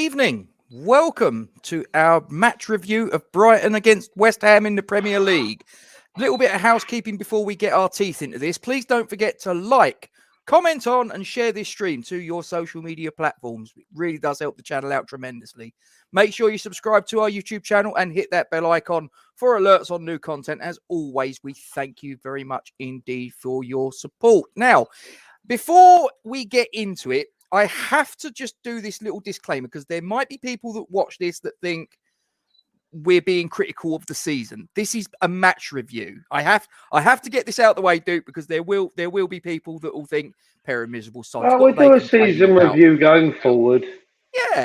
evening. Welcome to our match review of Brighton against West Ham in the Premier League. A little bit of housekeeping before we get our teeth into this. Please don't forget to like, comment on and share this stream to your social media platforms. It really does help the channel out tremendously. Make sure you subscribe to our YouTube channel and hit that bell icon for alerts on new content. As always, we thank you very much indeed for your support. Now, before we get into it, I have to just do this little disclaimer because there might be people that watch this that think we're being critical of the season. This is a match review. I have to get this out of the way, Duke, because there will be people that will think pair of miserable sods. Well, we'll do a season review going forward.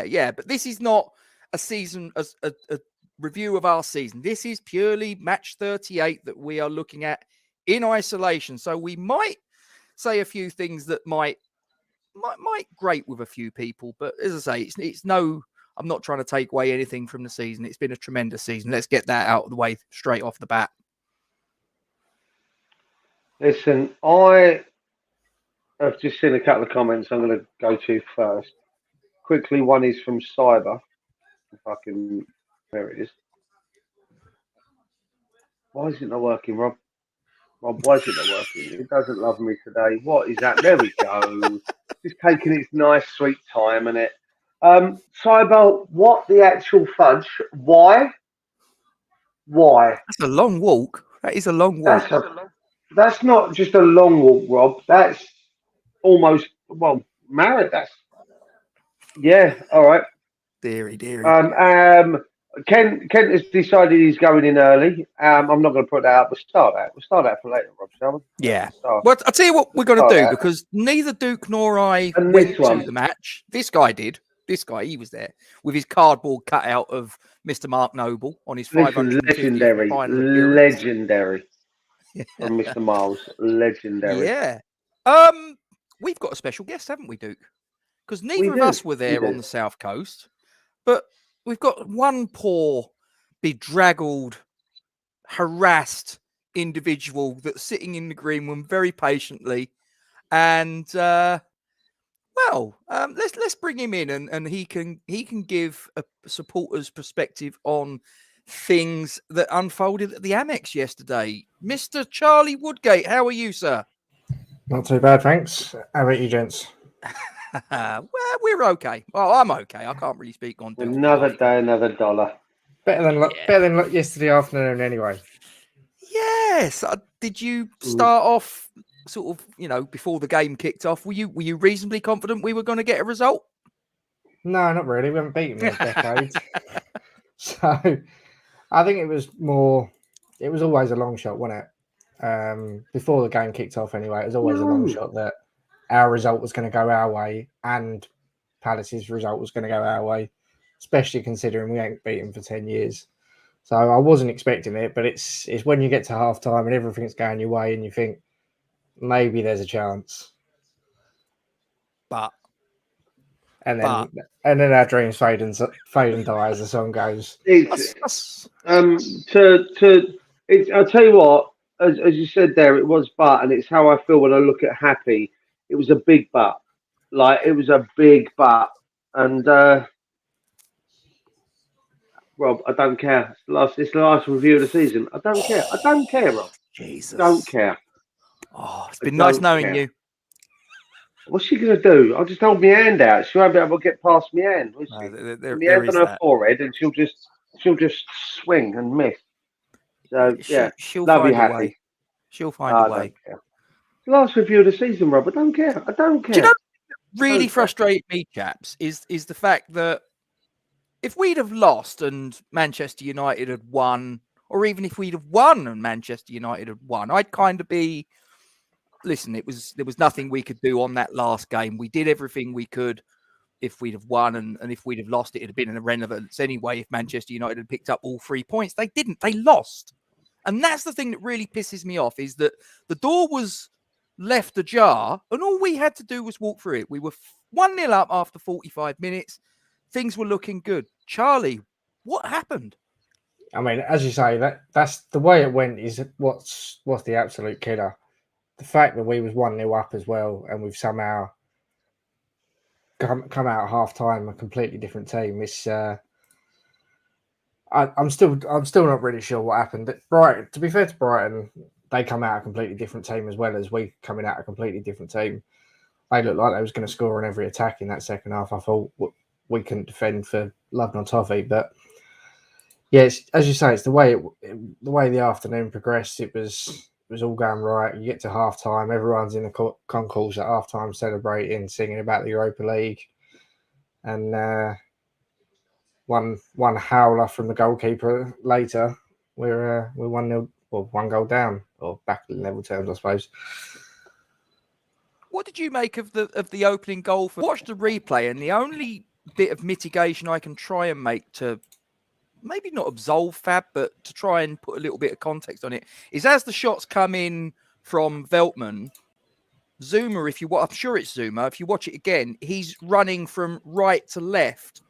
Yeah, but this is not a season, a review of our season. This is purely match 38 that we are looking at in isolation. So we might say a few things that might grate with a few people, but as I say, it's no. I'm not trying to take away anything from the season. It's been a tremendous season. Let's get that out of the way straight off the bat. Listen, I have just seen a couple of comments I'm going to go to first. Quickly, one is from Cyber. There it is. Why is it not working, Rob? Rob, why is it not working? It doesn't love me today. What is that? There we go. It's taking its nice, sweet time, isn't it? Cyber, what the actual fudge? Why? That's a long walk. That is a long walk. That's not just a long walk, Rob. That's almost, married. Yeah, all right. Deary. Kent has decided he's going in early. I'm not going to put that up. We'll start that for later, Rob, shall we? Yeah. Well, I'll tell you what we're going to do, because neither Duke nor I went to the match. This guy did. This guy, he was there with his cardboard cutout of Mr. Mark Noble on his 550th final appearance. Legendary. From Mr. Miles. Legendary. Yeah. We've got a special guest, haven't we, Duke? Because neither of us were there on the South Coast, but we've got one poor, bedraggled, harassed individual that's sitting in the green room very patiently, and let's bring him in, and he can give a supporter's perspective on things that unfolded at the Amex yesterday. Mr. Charlie Woodgate, how are you, sir? Not too bad, thanks. How about you, gents? Well, we're okay. Well, I'm okay. I can't really speak on another day, another dollar. Better than yesterday afternoon, anyway. Yes. Did you start off sort of, before the game kicked off? Were you reasonably confident we were going to get a result? No, not really. We haven't beaten them in decades. So I think it was always a long shot, wasn't it? Before the game kicked off anyway, it was always a long shot that our result was going to go our way and Palace's result was going to go our way, especially considering we ain't beaten for 10 years. So I wasn't expecting it, but it's when you get to half time and everything's going your way and you think maybe there's a chance. And then our dreams fade and die as the song goes. I'll tell you what, as you said there, it was and it's how I feel when I look at Happy. It was a big but. It was a big but. And Rob, I don't care. It's the last review of the season. I don't care, Rob. Jesus. Don't care. Oh, it's been nice knowing you. What's she going to do? I'll just hold my hand out. She won't be able to get past my hand, will she? There hand is on her that. forehead, and she'll just swing and miss. So she'll love find you, a Happy. way. She'll find a way. Last review of the season, Rob. I don't care. Do you know what really frustrated me, chaps, is the fact that if we'd have lost and Manchester United had won, or even if we'd have won and Manchester United had won, I'd kind of be, listen, there was nothing we could do on that last game. We did everything we could if we'd have won, and if we'd have lost, it'd have been an irrelevance anyway if Manchester United had picked up all 3 points. They didn't. They lost. And that's the thing that really pisses me off, is that the door was left ajar and all we had to do was walk through it. We were 1-0 up after 45 minutes. Things were looking good. Charlie, what happened? I mean, as you say, that's the way it went is what's the absolute killer. The fact that we was 1-0 up as well and we've somehow come out at half time a completely different team. It's I'm still not really sure what happened. Brighton, to be fair to Brighton, they come out a completely different team as well as we coming out a completely different team. They looked like they was going to score on every attack in that second half. I thought we couldn't defend for love nor toffee, but yeah, as you say, it's the way the afternoon progressed. It was all going right. You get to half time, everyone's in the concourse at half time celebrating, singing about the Europa League, and one howler from the goalkeeper later, we're 1-0, well, 1 goal down, or back in level terms, I suppose. What did you make of the opening goal? Watch the replay, and the only bit of mitigation I can try and make to maybe not absolve Fab, but to try and put a little bit of context on it, is as the shots come in from Veltman, Zuma, I'm sure it's Zuma, if you watch it again, he's running from right to left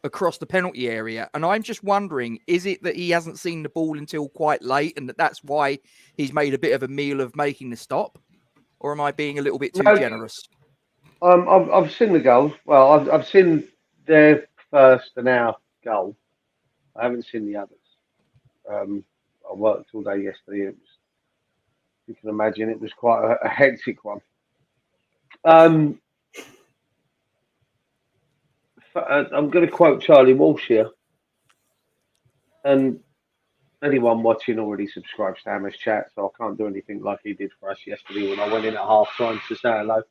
across the penalty area. And I'm just wondering, is it that he hasn't seen the ball until quite late and that's why he's made a bit of a meal of making the stop? Or am I being a little bit too generous? I've seen the goals. Well, I've seen their first and our goal. I haven't seen the others. I worked all day yesterday. You can imagine it was quite a hectic one. I'm going to quote Charlie Walsh here. And anyone watching already subscribes to Amex Chat, so I can't do anything like he did for us yesterday when I went in at half time to say hello.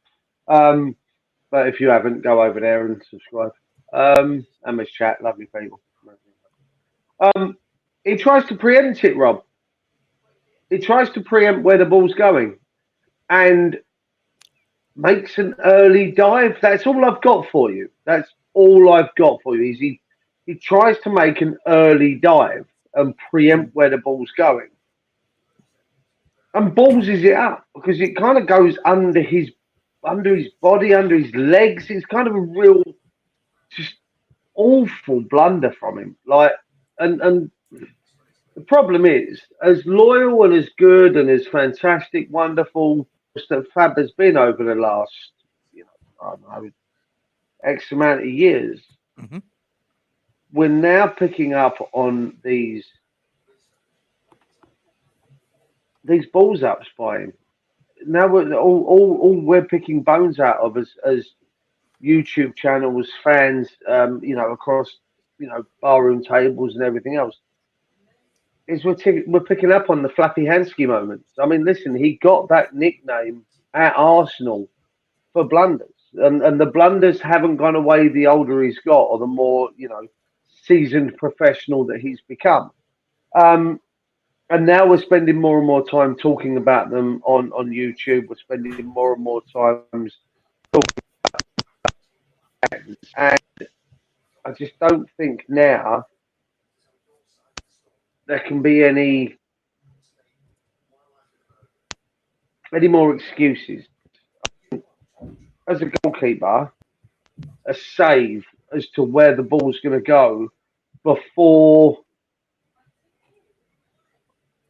But if you haven't, go over there and subscribe. Amex Chat, lovely people. He tries to preempt it, Rob. He tries to preempt where the ball's going and makes an early dive. That's all I've got for you. That's all I've got for you. Is he tries to make an early dive and preempt where the ball's going. And ballses it up because it kind of goes under his body, under his legs. It's kind of a real, just awful blunder from him. And the problem is, as loyal and as good and as fantastic, wonderful that Fab has been over the last, I don't know, X amount of years, we're now picking up on these balls ups by him. Now we're picking bones out of as YouTube channels, fans, across, barroom tables and everything else. Is we're picking up on the Flappy Hansky moments. I mean, listen, he got that nickname at Arsenal for blunders, and the blunders haven't gone away the older he's got or the more seasoned professional that he's become. And now we're spending more and more time talking about them on YouTube. We're spending more and more times talking about them. And I just don't think now there can be any more excuses. As a goalkeeper, a save as to where the ball's going to go before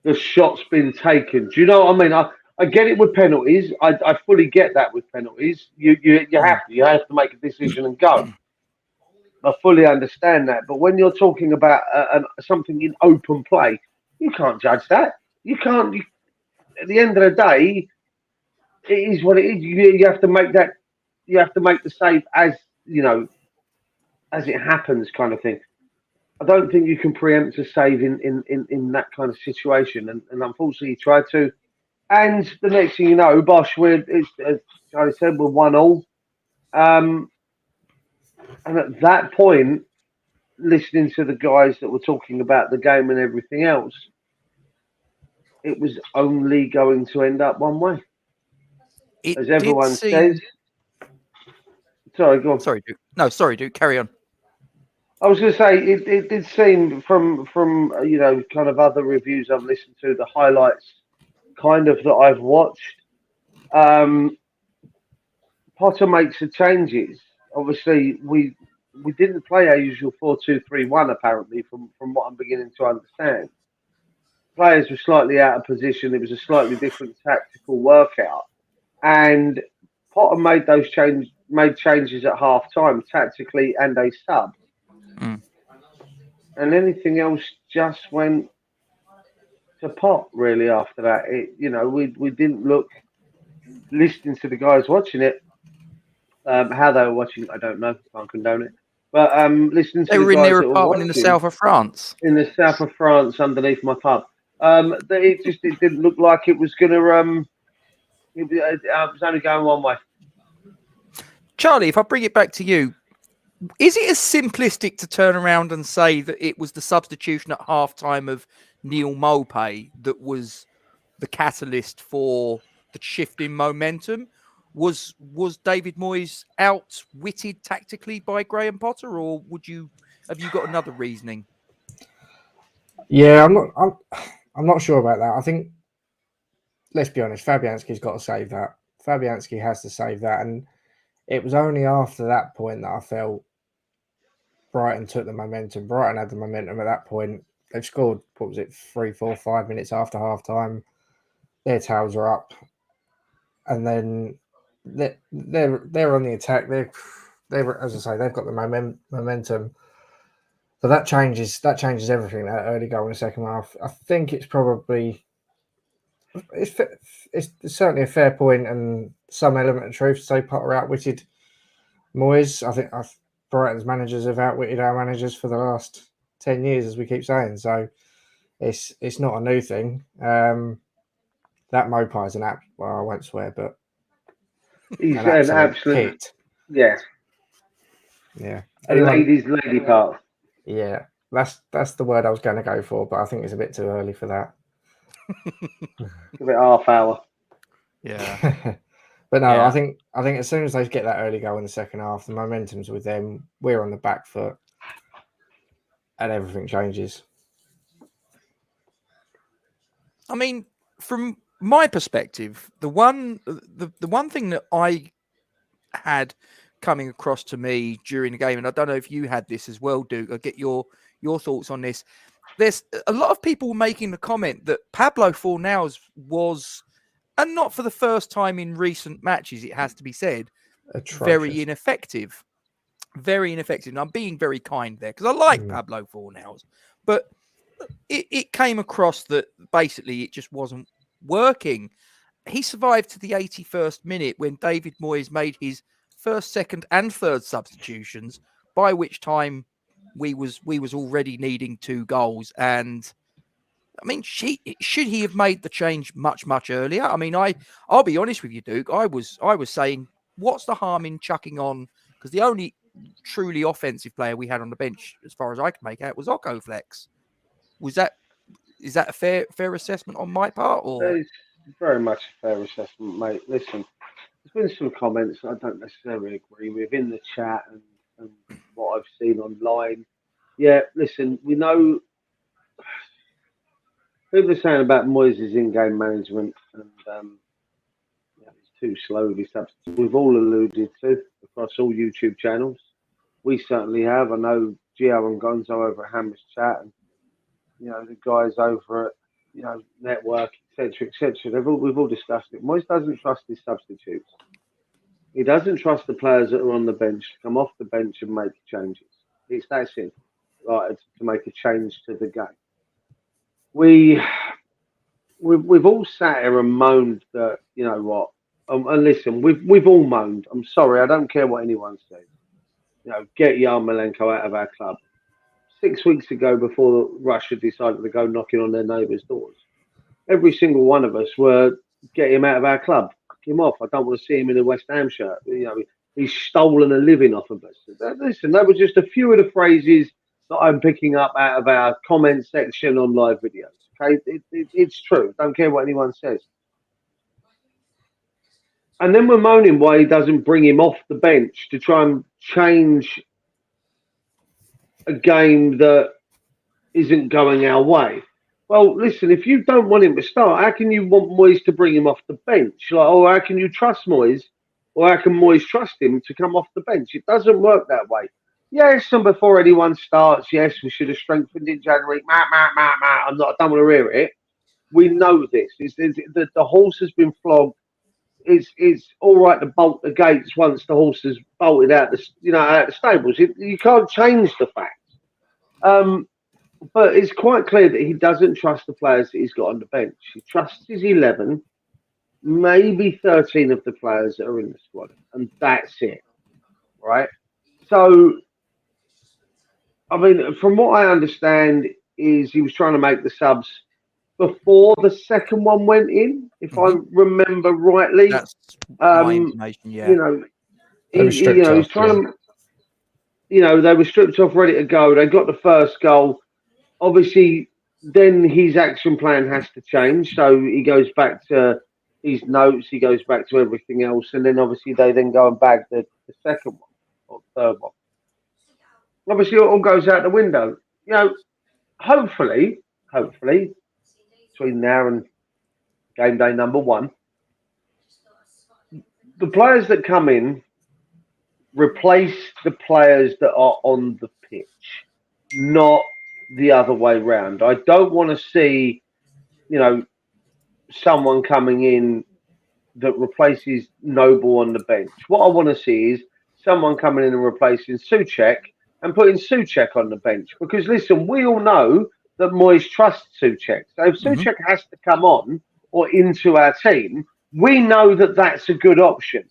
the shot's been taken. Do you know what I mean? I get it with penalties. I fully get that with penalties. You have to make a decision and go. I fully understand that. But when you're talking about something in open play, you can't judge that. You can't. At the end of the day, it is what it is. You have to make that. You have to make the save as it happens, kind of thing. I don't think you can preempt a save in that kind of situation, and unfortunately, he tried to. And the next thing you know, Bosch, as Charlie said, we're 1-1. And at that point, listening to the guys that were talking about the game and everything else, it was only going to end up one way. As everyone says. Sorry, go on. Sorry, Duke. No, sorry, Duke. Carry on. I was going to say, it did seem from kind of other reviews I've listened to, the highlights kind of that I've watched. Potter makes the changes. Obviously, we didn't play our usual 4-2-3-1, apparently, from what I'm beginning to understand. Players were slightly out of position. It was a slightly different tactical workout. And Potter made those made changes at half time, tactically and a sub. Mm. And anything else just went to pot, really, after that. We didn't look, listening to the guys watching it, how they were watching, I don't know, can't condone it. But listening They to the were in guys their that were apartment in the watching south of France. in the south of France underneath my pub, it didn't look like it was going to, it was only going one way. Charlie, if I bring it back to you, is it as simplistic to turn around and say that it was the substitution at halftime of Neil Maupay that was the catalyst for the shift in momentum? Was David Moyes outwitted tactically by Graham Potter, or have you got another reasoning? Yeah, I'm not sure about that. I think, let's be honest, Fabianski's got to save that. Fabianski has to save that, and it was only after that point that I felt Brighton took the momentum. Brighton had the momentum at that point. They've scored, what was it, 3, 4, 5 minutes after half time. Their tails are up. And then they're on the attack. They're as I say, they've got the momentum. So that changes everything, that early goal in the second half. I think it's probably it's certainly a fair point and some element of truth to say Potter outwitted Moyes. I think Brighton's managers have outwitted our managers for the last 10 years, as we keep saying. So it's not a new thing. That Maupay is an app. Well, I won't swear, but He's an absolute hit. Yeah. Yeah. A lady part. Yeah. That's the word I was going to go for, but I think it's a bit too early for that. Give it half hour. Yeah. But no, yeah. I think as soon as they get that early goal in the second half, the momentum's with them. We're on the back foot, and everything changes. I mean, from my perspective, the one thing that I had coming across to me during the game, and I don't know if you had this as well, Duke. I'll get your thoughts on this. There's a lot of people making the comment that Pablo Fornals was, and not for the first time in recent matches, it has to be said, very ineffective. Very ineffective. And I'm being very kind there because I like Pablo Fornals, but it came across that basically it just wasn't working. He survived to the 81st minute when David Moyes made his first, second, and third substitutions, by which time we was already needing 2 goals. And I mean, should he have made the change much, much earlier? I mean, I'll be honest with you, Duke. I was saying, what's the harm in chucking on? Because the only truly offensive player we had on the bench, as far as I can make out, was Okoflex. Is that a fair assessment on my part? Or It's very much a fair assessment, mate. Listen, there's been some comments I don't necessarily agree with in the chat and what I've seen online. Yeah, listen, we know people are saying about Moyes' in-game management and it's too slow with his substitutes. We've all alluded to across all YouTube channels. We certainly have. I know Gio and Gonzo over at Hammer's Chat and the guys over at Network, etc. We've all discussed it. Moyes doesn't trust his substitutes. He doesn't trust the players that are on the bench to come off the bench and make changes. It's that simple, right? To make a change to the game. We've all sat here and moaned that and listen, we've all moaned. I'm sorry, I don't care what anyone says. Get Yarmolenko out of our club. 6 weeks ago, before Russia decided to go knocking on their neighbours' doors, every single one of us were get him out of our club, kick him off. I don't want to see him in a West Ham shirt. He's stolen a living off of us. Listen, that was just a few of the phrases that I'm picking up out of our comment section on live videos. Okay, it's true. Don't care what anyone says. And then we're moaning why he doesn't bring him off the bench to try and change a game that isn't going our way. Well, listen, if you don't want him to start, how can you want Moyes to bring him off the bench? Or how can you trust Moyes? Or how can Moyes trust him to come off the bench? It doesn't work that way. Yes, and before anyone starts, yes, we should have strengthened in January. I don't want to hear it. We know this. The horse has been flogged it's all right to bolt the gates once the horse has bolted out out the stables. You can't change the facts. But it's quite clear that he doesn't trust the players that he's got on the bench. He trusts his 11, maybe 13 of the players that are in the squad, and that's it, right? So, I mean, from what I understand, is he was trying to make the subs before the second one went in, if I remember rightly. That's my information, yeah. He's trying to, they were stripped off, ready to go. They got the first goal. Obviously, then his action plan has to change. So he goes back to his notes, he goes back to everything else. And then obviously they then go and bag the second one or third one. Obviously, it all goes out the window. Hopefully, between now and game day number 1, the players that come in replace the players that are on the pitch, not the other way round. I don't want to see, someone coming in that replaces Noble on the bench. What I want to see is someone coming in and replacing Souček and putting Souček on the bench. Because listen, we all know that Moyes trusts Souček. So if Souček has to come on or into our team, we know that that's a good option.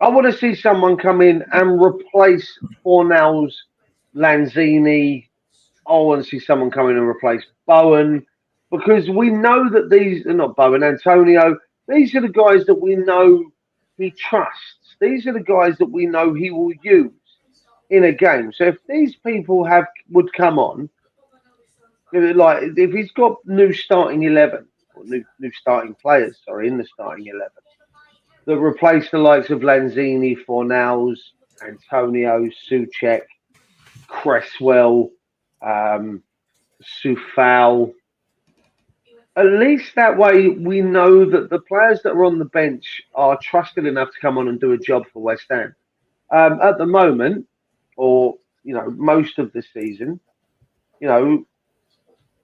I want to see someone come in and replace Fornals, Lanzini. I want to see someone come in and replace Bowen, because we know that these are not Bowen, Antonio. These are the guys that we know he trusts. These are the guys that we know he will use in a game. So if these people would come on, like if he's got new starting 11 or new starting players, in the starting 11, that replace the likes of Lanzini, Fornals, Antonio, Souček, Cresswell, Soufal. At least that way we know that the players that are on the bench are trusted enough to come on and do a job for West Ham. At the moment, or most of the season,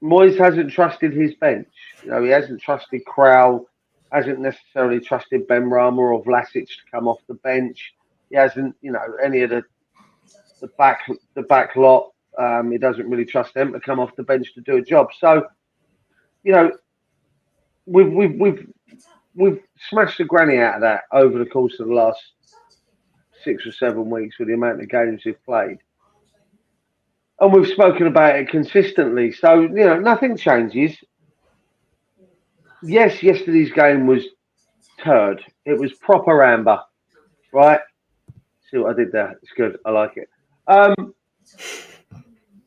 Moyes hasn't trusted his bench. He hasn't trusted Krau, hasn't necessarily trusted Ben Rama or Vlasic to come off the bench. He hasn't, any of the back lot. He doesn't really trust them to come off the bench to do a job. So, we've smashed the granny out of that over the course of the last 6 or 7 weeks with the amount of games we've played. And we've spoken about it consistently. So, nothing changes. Yes, yesterday's game was turd. It was proper amber, right? See what I did there? It's good. I like it.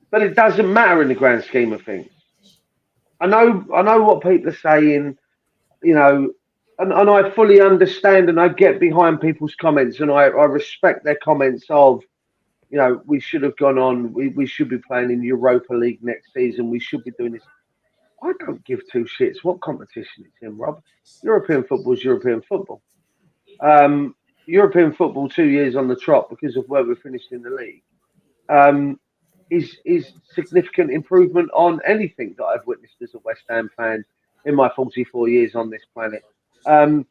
But it doesn't matter in the grand scheme of things. I know what people are saying, and I fully understand and I get behind people's comments, and I respect their comments of, we should have gone on, we should be playing in Europa League next season, we should be doing this. I don't give two shits what competition it's in, Rob. European football is European football. European football 2 years on the trot because of where we finished in the league is significant improvement on anything that I've witnessed as a West Ham fan in my 44 years on this planet. I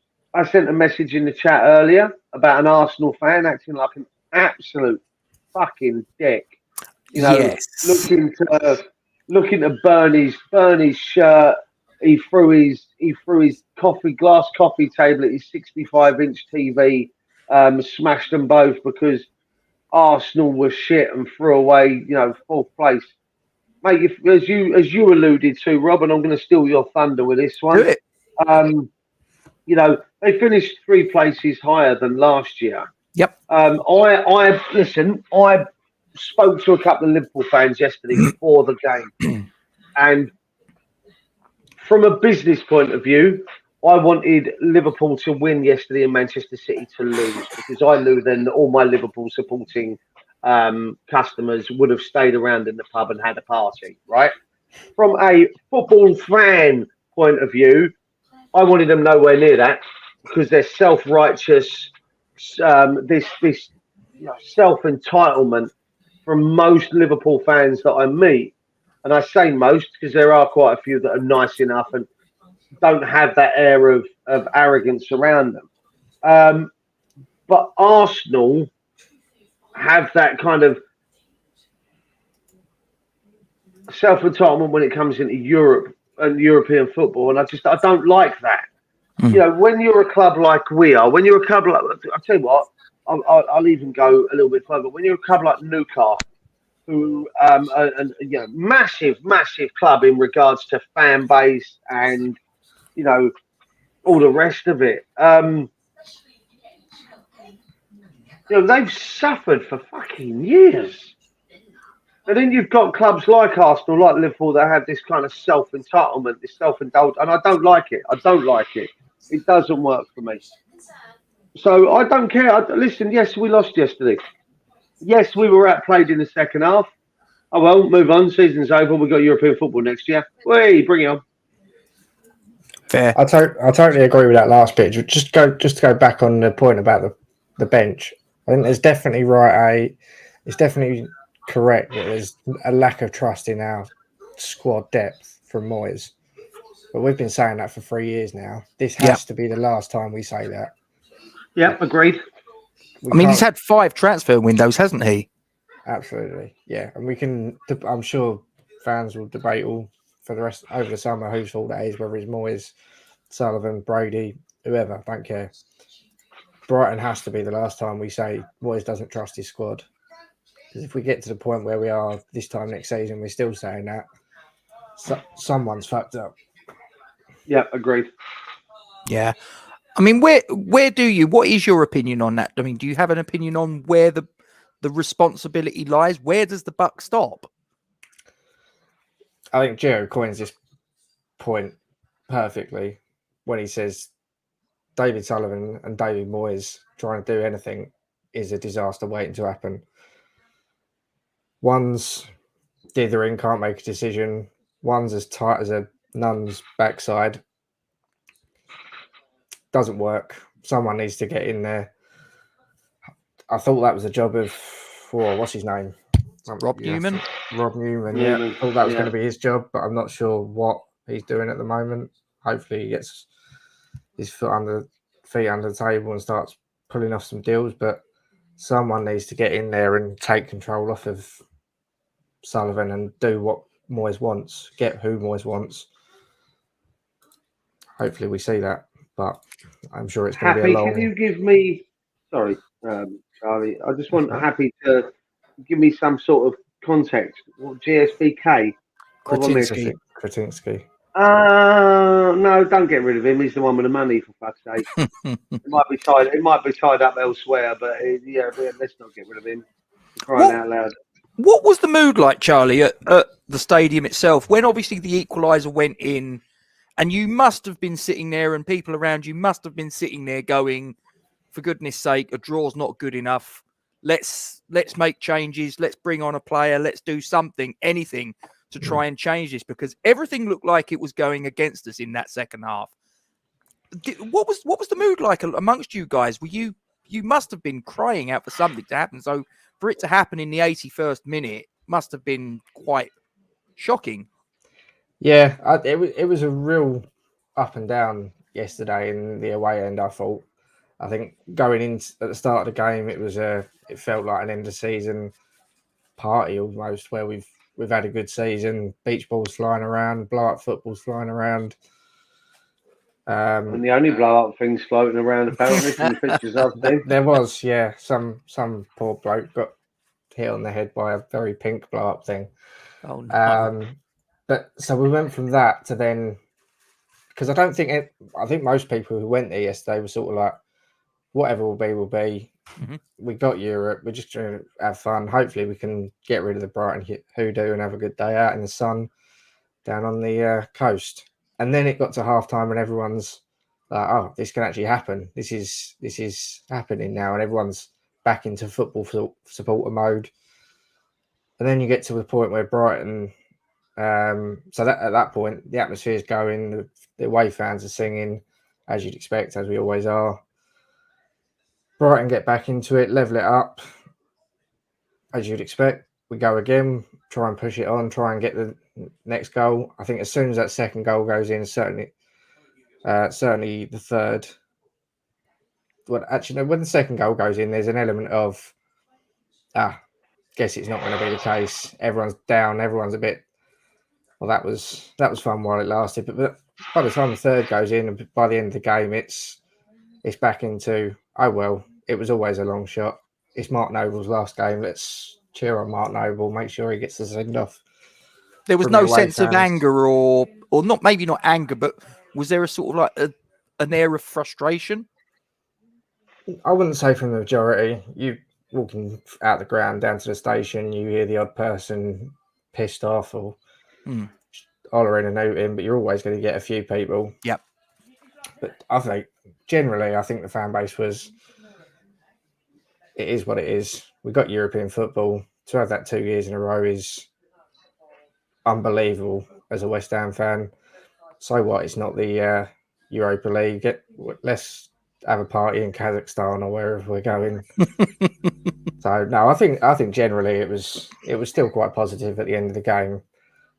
sent a message in the chat earlier about an Arsenal fan acting like an absolute fucking dick. Yes. Looking to burn his shirt. He threw his glass coffee table at his 65-inch TV, smashed them both because Arsenal was shit and threw away, 4th place. Mate, as you alluded to, Rob, and I'm going to steal your thunder with this one. Do it. They finished 3 places higher than last year. Yep. I spoke to a couple of Liverpool fans yesterday before the game, and from a business point of view, I wanted Liverpool to win yesterday and Manchester City to lose, because I knew then that all my Liverpool supporting customers would have stayed around in the pub and had a party, right? From a football fan point of view, I wanted them nowhere near that, because they're self-righteous, this self-entitlement from most Liverpool fans that I meet. And I say most because there are quite a few that are nice enough and don't have that air of of arrogance around them. But Arsenal have that kind of self-entitlement when it comes into Europe and European football, and I don't like that. Mm. You know, when you're a club like we are, when you're a club like, I'll tell you what, I'll even go a little bit further. When you're a club like Newcastle, who and you know, massive club in regards to fan base and you know all the rest of it. You know, they've suffered for fucking years. And then you've got clubs like Arsenal, like Liverpool, that have this kind of self-entitlement, this self-indulgence, and I don't like it. It doesn't work for me. So I don't care. Listen, yes, we lost yesterday. Yes, we were outplayed in the second half. Oh, well, move on. Season's over. We've got European football next year. Wait, bring it on. Fair. I totally agree with that last bit. Just to go back on the point about the bench. I think it's definitely correct that there's a lack of trust in our squad depth from Moyes. But we've been saying that for 3 years now. This has to be the last time we say that. Yeah, agreed. He's had 5 transfer windows, hasn't he? Absolutely, yeah. And I'm sure fans will debate all for the rest over the summer whose fault that is, whether it's Moyes, Sullivan, Brady, whoever, don't care. Brighton has to be the last time we say Moyes doesn't trust his squad. Because if we get to the point where we are this time next season, we're still saying that, someone's fucked up. Yeah, agreed. Yeah. I mean, what is your opinion on that? I mean, do you have an opinion on where the responsibility lies? Where does the buck stop? I think Gio coins this point perfectly when he says David Sullivan and David Moyes trying to do anything is a disaster waiting to happen. One's dithering, can't make a decision. One's as tight as a nun's backside. Doesn't work. Someone needs to get in there. I thought that was the job of, what's his name? Rob Newman. Rob Newman, yeah. I thought that was going to be his job, but I'm not sure what he's doing at the moment. Hopefully he gets his feet under the table and starts pulling off some deals, but someone needs to get in there and take control off of Sullivan and do what Moyes wants, get who Moyes wants. Hopefully we see that, but I'm sure it's going to be a long... Can you give me... Sorry, Charlie. I just want Happy to give me some sort of context. What GSBK? Kretinsky. No, don't get rid of him. He's the one with the money, for fuck's sake. It might be tied up elsewhere, but let's not get rid of him. Crying out loud. What was the mood like, Charlie, at the stadium itself when obviously the equaliser went in, and you must have been sitting there, and people around you must have been sitting there going, for goodness sake, a draw's not good enough. Let's make changes. Let's bring on a player. Let's do something, anything to try and change this, because everything looked like it was going against us in that second half. What was the mood like amongst you guys? You must have been crying out for something to happen. So for it to happen in the 81st minute must have been quite shocking. Yeah, it was a real up and down yesterday in the away end. I thought. I think going in at the start of the game, it felt like an end of season party almost, where we've had a good season. Beach balls flying around, blow-up footballs flying around. And the only blow-up things floating around apparently from the pictures I've seen. There was, yeah, some poor bloke got hit on the head by a very pink blow-up thing. Oh no! But so we went from that to then, because I think most people who went there yesterday were sort of like, whatever will be, will be. Mm-hmm. We got Europe. We're just trying to have fun. Hopefully, we can get rid of the Brighton hoodoo and have a good day out in the sun down on the coast. And then it got to halftime, and everyone's like, "Oh, this can actually happen. This is happening now," and everyone's back into football supporter mode. And then you get to the point where Brighton. So that at that point, the atmosphere's going. The away fans are singing, as you'd expect, as we always are. Brighton get back into it, level it up, as you'd expect. We go again, try and push it on, try and get the next goal. I think as soon as that second goal goes in, certainly Certainly the third. Well, actually, no, when the second goal goes in, there's an element of, guess it's not going to be the case. Everyone's down. Everyone's a bit. Well, that was fun while it lasted. But by the time the third goes in, and by the end of the game, it's back into, oh well, it was always a long shot. It's Mark Noble's last game. Let's cheer on Mark Noble. Make sure he gets the send off. There was from no the away sense of fans. anger, or not, maybe not anger, but was there a sort of like an air of frustration? I wouldn't say from the majority. You walking out the ground down to the station, you hear the odd person pissed off or hollering and hooting, but you're always going to get a few people. Yep. But I think generally, the fan base was. It is what it is. We got European football. To have that 2 years in a row is unbelievable as a West Ham fan. So what? It's not the Europa League. Let's have a party in Kazakhstan or wherever we're going. So no, I think generally it was still quite positive at the end of the game,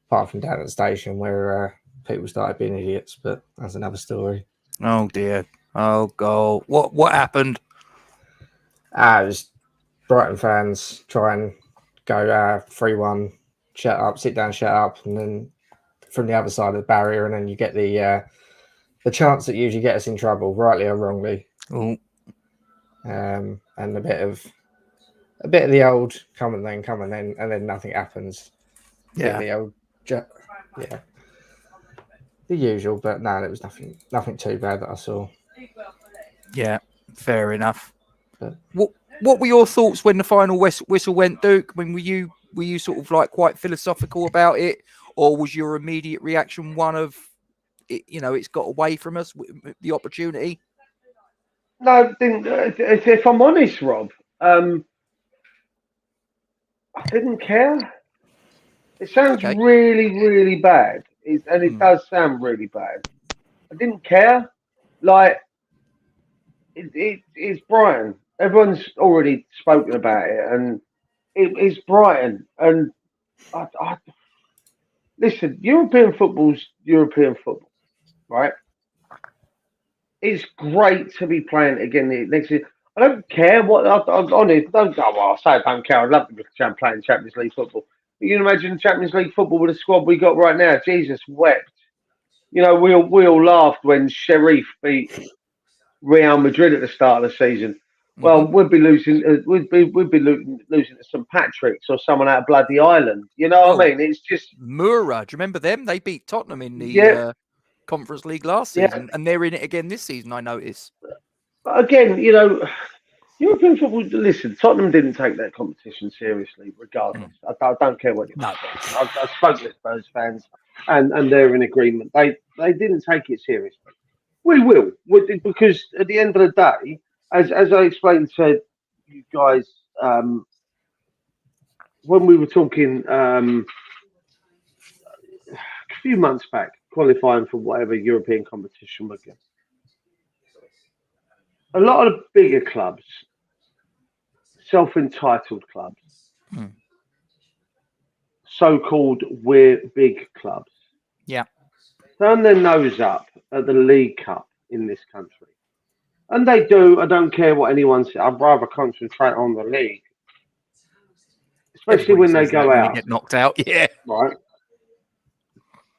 apart from down at the station where people started being idiots. But that's another story. Oh dear. Oh God. What happened? It was Brighton fans try and go 3-1, shut up, sit down, shut up, and then from the other side of the barrier, and then you get the chants that usually get us in trouble, rightly or wrongly. Oh. And a bit of the old come and then, and then nothing happens. Yeah. The old, the usual, but no, it was nothing too bad that I saw. Yeah, fair enough. But, what were your thoughts when the final whistle went, Duke? I mean, were you sort of like quite philosophical about it, or was your immediate reaction one of, it's got away from us, the opportunity? No, if I'm honest, Rob, I didn't care. It sounds really, really bad, and it does sound really bad. I didn't care. Like, it's Brighton. Everyone's already spoken about it, and it's Brighton. And listen, European football's European football, right? It's great to be playing again next year. I don't care what I'm on it. Don't go. Well, I say I don't care. I'd love to be playing Champions League football. But you can imagine Champions League football with the squad we got right now. Jesus wept. We all laughed when Sheriff beat Real Madrid at the start of the season. Well, we'd be losing. We'd be losing to St Patrick's or someone out of bloody Ireland. You know what I mean? It's just Mura. Do you remember them? They beat Tottenham in the Conference League last season, and they're in it again this season. I notice. But again, European football. Listen, Tottenham didn't take that competition seriously, regardless. I don't care what. No. I spoke to Spurs fans, and they're in agreement. They didn't take it seriously. We will, because at the end of the day, as I explained to you guys when we were talking a few months back, qualifying for whatever European competition we're getting. A lot of bigger clubs, self-entitled clubs, so-called we're big clubs, turn their nose up at the League Cup in this country. And they do. I don't care what anyone says. I'd rather concentrate on the league. Especially when they go out. When they get knocked out, Right.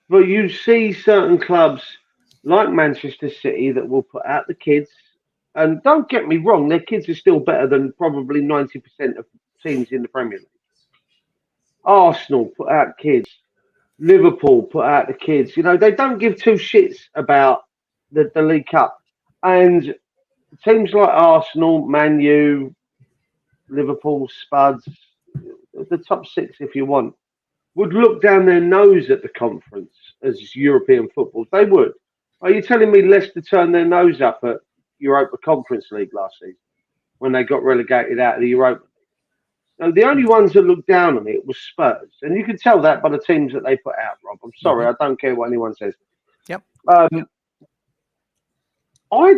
But you see certain clubs like Manchester City that will put out the kids. And don't get me wrong, their kids are still better than probably 90% of teams in the Premier League. Arsenal put out kids. Liverpool put out the kids. They don't give two shits about the League Cup. And teams like Arsenal, Man U, Liverpool, Spuds, the top six, if you want, would look down their nose at the conference as European football. They would. Are you telling me Leicester turned their nose up at Europa Conference League last season when they got relegated out of the Europa League? Now, the only ones that looked down on it was Spurs. And you can tell that by the teams that they put out, Rob. I'm sorry, I don't care what anyone says. Yep. I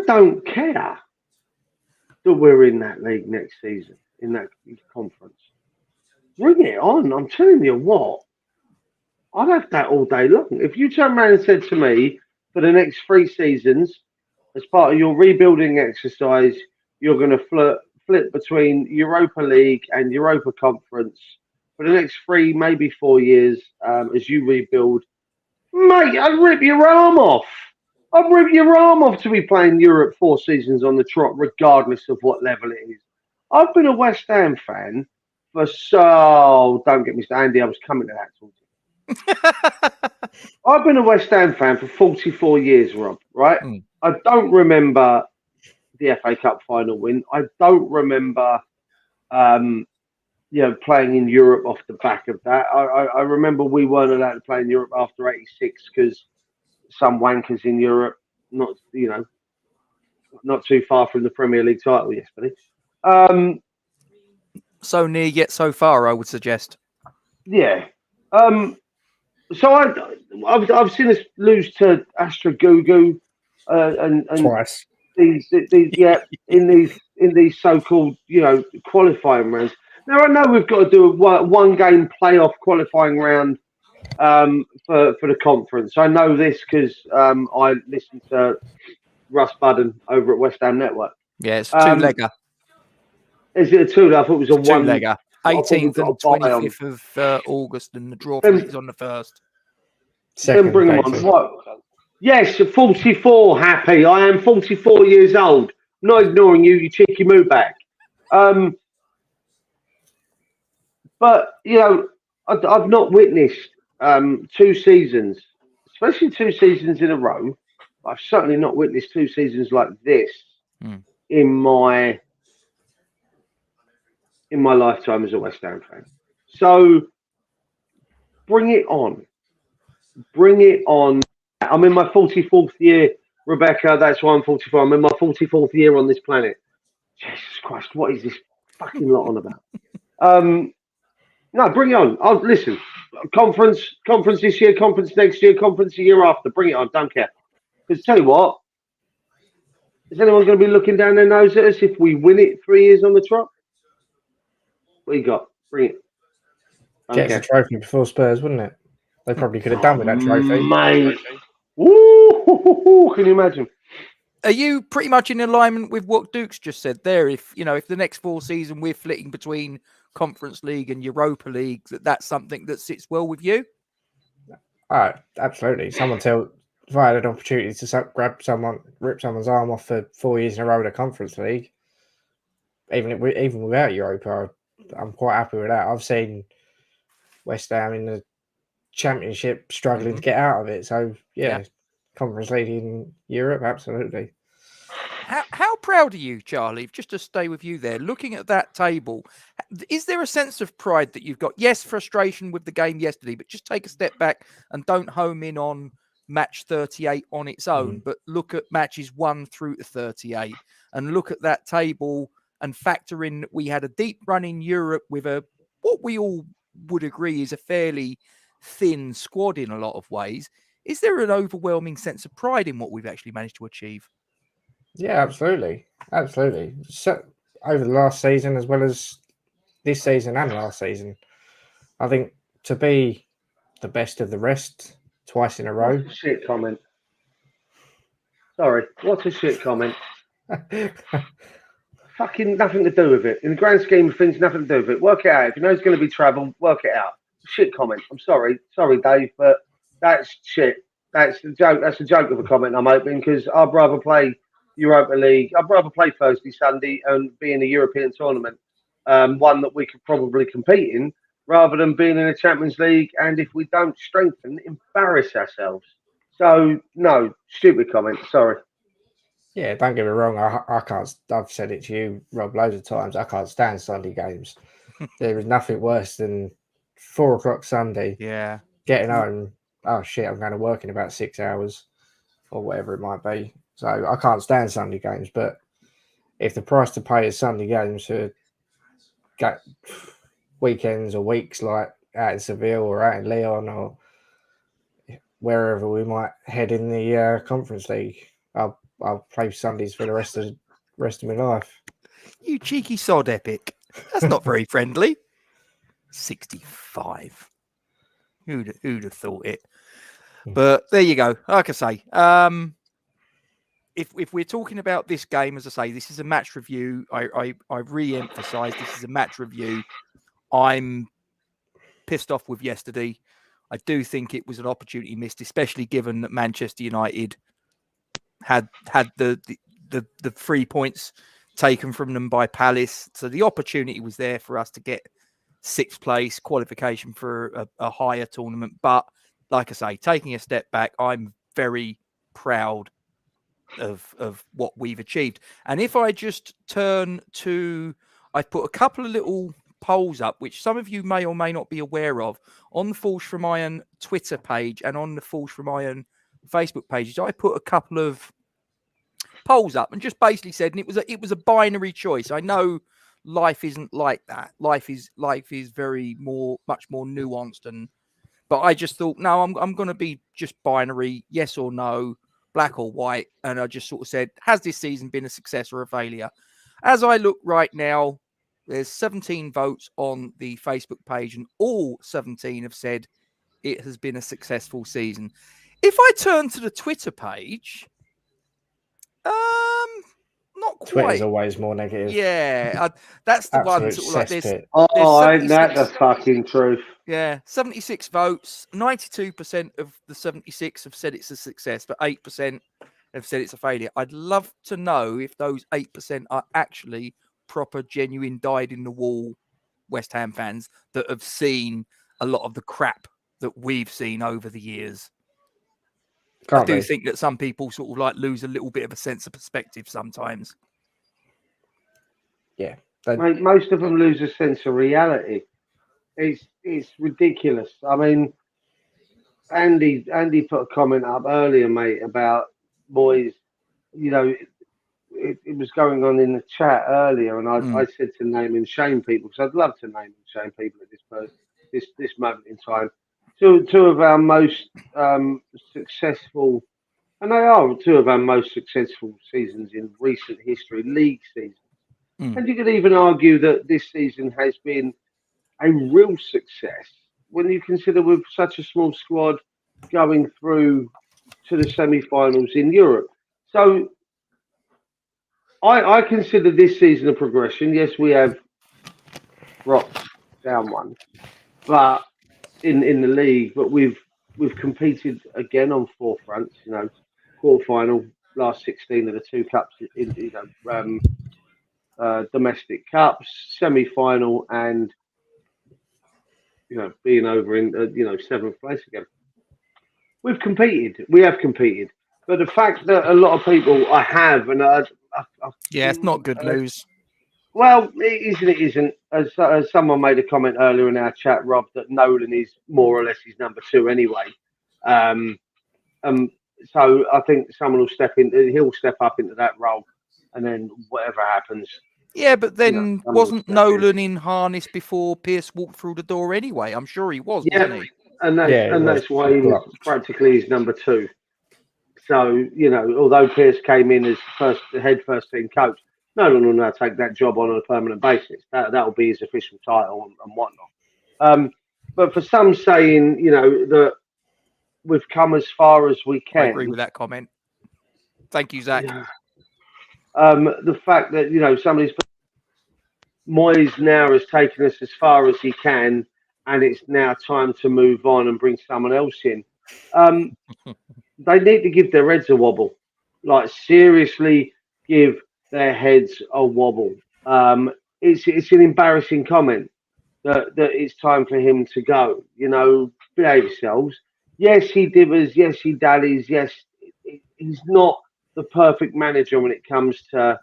don't care that we're in that league next season, in that conference. Bring it on. I'm telling you what, I'd have that all day long. If you turned around and said to me, for the next 3 seasons, as part of your rebuilding exercise, you're going to flip between Europa League and Europa Conference for the next 3, maybe 4 years as you rebuild. Mate, I'd rip your arm off. I'd rip your arm off to be playing Europe 4 seasons on the trot, regardless of what level it is. I've been a West Ham fan don't get me started, Andy, I was coming to that towards you. I've been a West Ham fan for 44 years, Rob, right? I don't remember the FA Cup final win. I don't remember, playing in Europe off the back of that. I remember we weren't allowed to play in Europe after '86 because some wankers in Europe, not too far from the Premier League title yesterday. So near yet so far, I would suggest. Yeah. So I've seen us lose to Astra Gugu and twice. These in these so-called qualifying rounds. Now I know we've got to do a one-game playoff qualifying round for the conference. I know this because I listened to Russ Budden over at West Ham Network. Yeah, it's a two-legger. Is it a two-legger? I thought it was a two-legger. 18th and 25th of August, and the draw for it is on the 1st. Then bring them on. What? Yes, 44, happy. I am 44 years old. I'm not ignoring you, you cheeky move back. But, I've not witnessed 2 seasons, especially 2 seasons in a row. I've certainly not witnessed 2 seasons like this in my lifetime as a West Ham fan. So, bring it on. Bring it on. I'm in my 44th year, Rebecca. That's why I'm 44. I'm in my 44th year on this planet. Jesus Christ, what is this fucking lot on about? No, bring it on. I'll listen. Conference this year, conference next year, conference the year after. Bring it on. Don't care. Because tell you what, is anyone going to be looking down their nose at us if we win it 3 years on the trot? What you got? Bring it. Gets a trophy before Spurs, wouldn't it? They probably could have done with that trophy. Mate. Ooh, can you imagine? Are you pretty much in alignment with what Duke's just said there? If the next 4 seasons we're flitting between Conference League and Europa League, that's something that sits well with you? Absolutely. If I had an opportunity to rip someone's arm off for 4 years in a row in a Conference League, even without Europa, I'm quite happy with that. I've seen West Ham in the Championship struggling to get out of it. So, yeah. Conference League in Europe, absolutely. How proud are you, Charlie, just to stay with you there, looking at that table? Is there a sense of pride that you've got? Yes, frustration with the game yesterday, but just take a step back and don't home in on match 38 on its own, but look at matches 1 through to 38 and look at that table and factor in that we had a deep run in Europe with what we all would agree is a fairly thin squad in a lot of ways. Is there an overwhelming sense of pride in what we've actually managed to achieve? Yeah, absolutely. Absolutely. So, over the last season, as well as this season and last season, I think to be the best of the rest twice in a row. What a shit comment. Sorry, what a shit comment. Fucking nothing to do with it. In the grand scheme of things, nothing to do with it. Work it out. If you know it's going to be travel, work it out. Shit comment. I'm sorry, Dave, but that's shit. That's the joke. That's a joke of a comment I'm hoping because I'd rather play Europa League. I'd rather play Thursday, Sunday, and be in a European tournament, one that we could probably compete in, rather than being in a Champions League. And if we don't strengthen, embarrass ourselves. So no, stupid comment. Sorry. Yeah, don't get me wrong. I can't. I've said it to you, Rob, loads of times. I can't stand Sunday games. There is nothing worse than 4 o'clock Sunday. Yeah. Getting home. Oh shit! I'm going to work in about 6 hours, or whatever it might be. So I can't stand Sunday games. But if the price to pay is Sunday games for weekends or weeks like out in Seville or out in Lyon or wherever we might head in the Conference League, I'll play Sundays for the rest of my life. You cheeky sod, Epic. That's not very friendly. 65. Who'd have thought it? But there you go. Like I say, if we're talking about this game, as I say, this is a match review. I re-emphasize this is a match review. I'm pissed off with yesterday. I do think it was an opportunity missed, especially given that Manchester United had the 3 points taken from them by Palace. So the opportunity was there for us to get 6th place qualification for a higher tournament. But like I say, taking a step back, I'm very proud of what we've achieved. And if I just turn to, I put a couple of little polls up, which some of you may or may not be aware of, on the Forge from Iron Twitter page and on the Forge from Iron Facebook pages. I put a couple of polls up and just basically said, and it was a binary choice. I know life isn't like that. Life is much more nuanced, but I just thought, no, I'm going to be just binary, yes or no, black or white. And I just sort of said, has this season been a success or a failure? As I look right now, there's 17 votes on the Facebook page, and all 17 have said it has been a successful season. If I turn to the Twitter page, not quite. Twitter's always more negative. Yeah, that's the one. Absolute Sort of like this. Ain't that the fucking truth? Yeah, 76 votes. 92% of the 76 have said it's a success, but 8% have said it's a failure. I'd love to know if those 8% are actually proper, genuine, dyed-in-the-wall West Ham fans that have seen a lot of the crap that we've seen over the years. I do think that some people sort of like lose a little bit of a sense of perspective sometimes. Yeah. Mate, most of them lose a sense of reality. It's ridiculous. I mean, Andy put a comment up earlier, mate, about boys. You know, it was going on in the chat earlier, and I said to name and shame people, because I'd love to name and shame people at this moment in time. Two of our most successful, and they are two of our most successful seasons in recent history, league seasons. And you could even argue that this season has been a real success when you consider with such a small squad going through to the semi-finals in Europe. So I consider this season a progression. Yes, we have dropped down one, but in the league, but we've competed again on 4 fronts. You know, quarterfinal, last 16 of the 2 cups. Domestic cups, semi-final, and being over in 7th place again. We have competed, but the fact that a lot of people it's not good news. Well, it isn't. As someone made a comment earlier in our chat, Rob, that Nolan is more or less his number 2 anyway. So I think someone will he'll step up into that role, and then whatever happens. Yeah, but then wasn't Nolan in harness before Pierce walked through the door anyway? I'm sure he was, wasn't he? And that's why he was practically his number 2. So, although Pierce came in as head first team coach, Nolan will now take that job on a permanent basis. That'll be his official title and whatnot. But for some saying, that we've come as far as we can. I agree with that comment. Thank you, Zach. Yeah. The fact that, somebody's Moyes now has taken us as far as he can, and it's now time to move on and bring someone else in. They need to give their heads a wobble. Like, seriously, give their heads a wobble. It's an embarrassing comment that it's time for him to go. Behave yourselves. Yes, he divers. Yes, he dallies. Yes, he's not the perfect manager when it comes to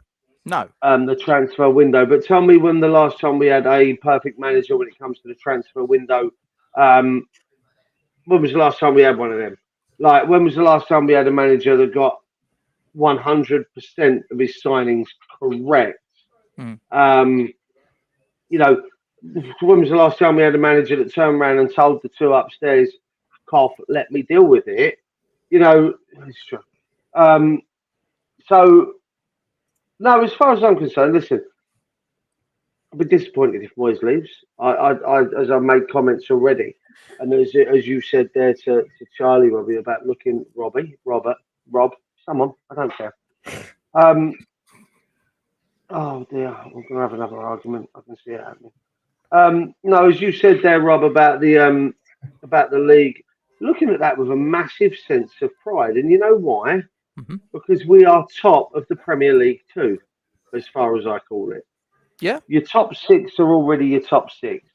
the transfer window. But tell me when the last time we had a perfect manager when it comes to the transfer window. When was the last time we had one of them? Like, when was the last time we had a manager that got 100% of his signings correct? When was the last time we had a manager that turned around and told the 2 upstairs, "Cough, let me deal with it"? It's true. So, no, as far as I'm concerned, listen, I'll be disappointed if Moyes leaves. As I made comments already, and as you said there to Charlie, Robbie, about looking, Rob, someone, I don't care. Oh dear, I'm going to have another argument. I can see it happening. No, as you said there, Rob, about the league, looking at that with a massive sense of pride, and you know why? Mhm. Because we are top of the Premier League too, as far as I call it. Yeah. Your top six are already your top six.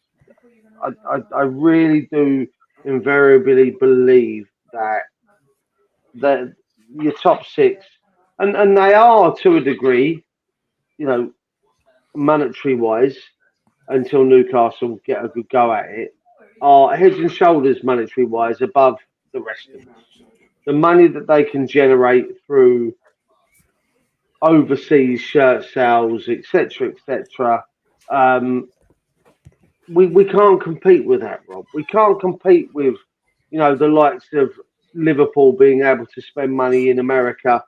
I really do invariably believe that your top six, and they are to a degree, you know, monetary wise, until Newcastle get a good go at it, are heads and shoulders monetary wise above the rest of us. The money that they can generate through overseas shirt sales, etc., etc. We can't compete with that, Rob. We can't compete with, the likes of Liverpool being able to spend money in America,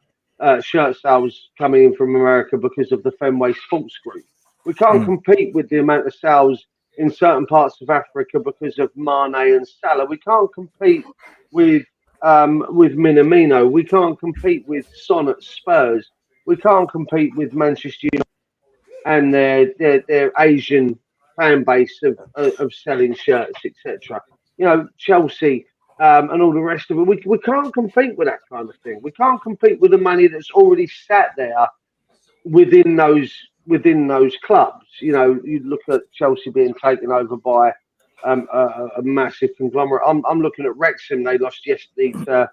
shirt sales coming in from America because of the Fenway Sports Group. We can't compete with the amount of sales in certain parts of Africa because of Mane and Salah. We can't compete with Minamino. We can't compete with Son at Spurs. We can't compete with Manchester United and their Asian fan base of selling shirts, etc. Chelsea and all the rest of it. We can't compete with that kind of thing. We can't compete with the money that's already sat there within those clubs. You look at Chelsea being taken over by a massive conglomerate. I'm looking at Wrexham. They lost yesterday to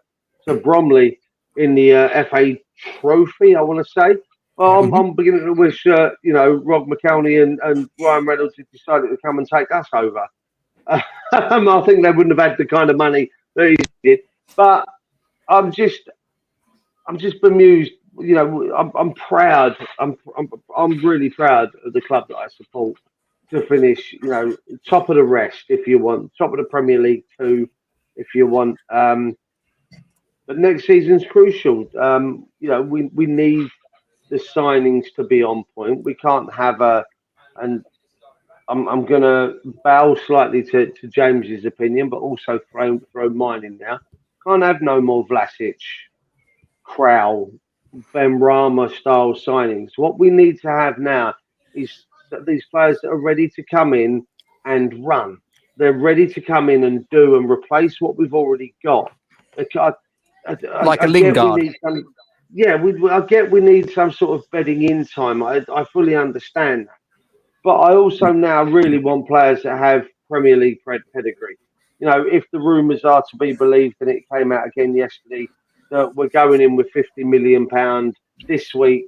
Bromley in the FA Trophy, I want to say. Well, I'm beginning to wish, Rob McElhenney and Ryan Reynolds had decided to come and take us over. I think they wouldn't have had the kind of money that he did. But I'm just bemused. I'm proud. I'm really proud of the club that I support to finish, top of the rest if you want, top of the Premier League too, if you want. But next season's crucial. We need the signings to be on point. We can't have and I'm going to bow slightly to James's opinion, but also throw mine in now. Can't have no more Vlasic, Krau, Ben Rama style signings. What we need to have now is these players that are ready to come in and run. They're ready to come in and do and replace what we've already got. Like a Lingard. I get we need some sort of bedding in time. I fully understand that. But I also now really want players that have Premier League pedigree. If the rumours are to be believed, and it came out again yesterday, that we're going in with £50 million this week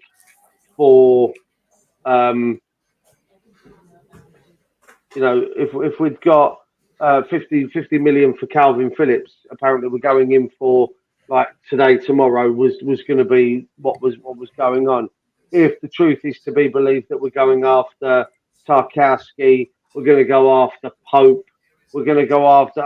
for, if we've got 50 million for Calvin Phillips, apparently we're going in for, like today, tomorrow was going to be what was going on. If the truth is to be believed that we're going after Tarkowski, we're going to go after Pope, we're going to go after,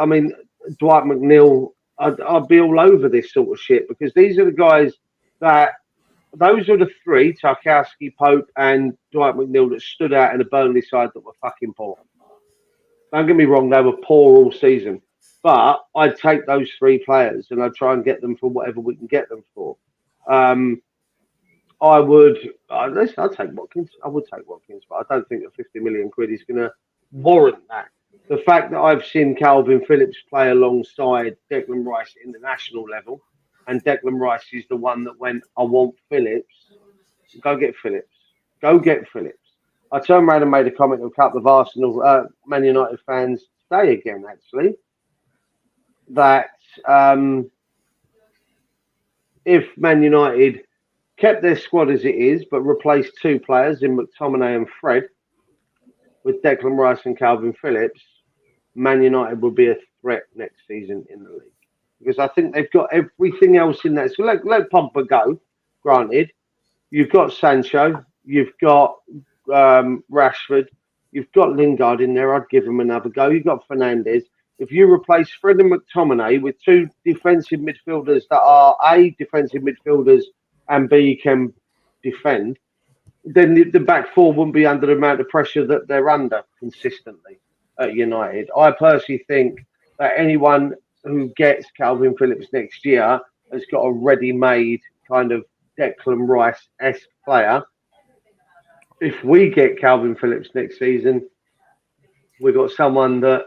Dwight McNeil. I'd be all over this sort of shit because these are the guys those are the three, Tarkowski, Pope, and Dwight McNeil, that stood out in the Burnley side that were fucking poor. Don't get me wrong, they were poor all season. But I'd take those three players and I'd try and get them for whatever we can get them for. I'd take Watkins. I would take Watkins, but I don't think that 50 million quid is going to warrant that. The fact that I've seen Calvin Phillips play alongside Declan Rice in the national level, and Declan Rice is the one that went, I want Phillips, go get Phillips. Go get Phillips. I turned around and made a comment to a couple of Arsenal, Man United fans today again, actually, that if Man United kept their squad as it is, but replaced two players in McTominay and Fred with Declan Rice and Calvin Phillips, Man United will be a threat next season in the league. Because I think they've got everything else in there. So let Pogba go, granted. You've got Sancho, you've got Rashford, you've got Lingard in there. I'd give him another go. You've got Fernandes. If you replace Fred and McTominay with two defensive midfielders that are A, defensive midfielders, and B, can defend, then the back four wouldn't be under the amount of pressure that they're under consistently at United. I personally think that anyone who gets Calvin Phillips next year has got a ready-made kind of Declan Rice-esque player. If we get Calvin Phillips next season, we've got someone that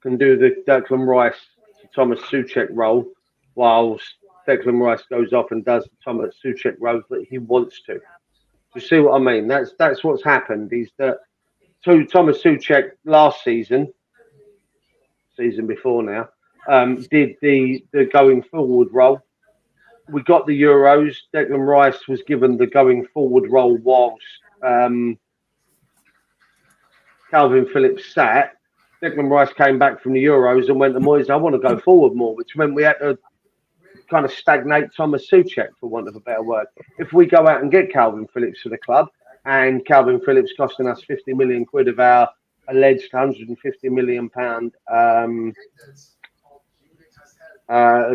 can do the Declan Rice to Thomas Souček role, whilst Declan Rice goes off and does the Thomas Souček role that he wants to. You see what I mean? That's what's happened. Is that Thomas Souček last season before now, did the going forward role. We got the Euros. Declan Rice was given the going forward role whilst Calvin Phillips sat. Declan Rice came back from the Euros and went to Moyes, I want to go forward more, which meant we had to kind of stagnate Thomas Souček, for want of a better word. If we go out and get Calvin Phillips for the club, and Calvin Phillips costing us 50 million quid of our alleged 150 million pound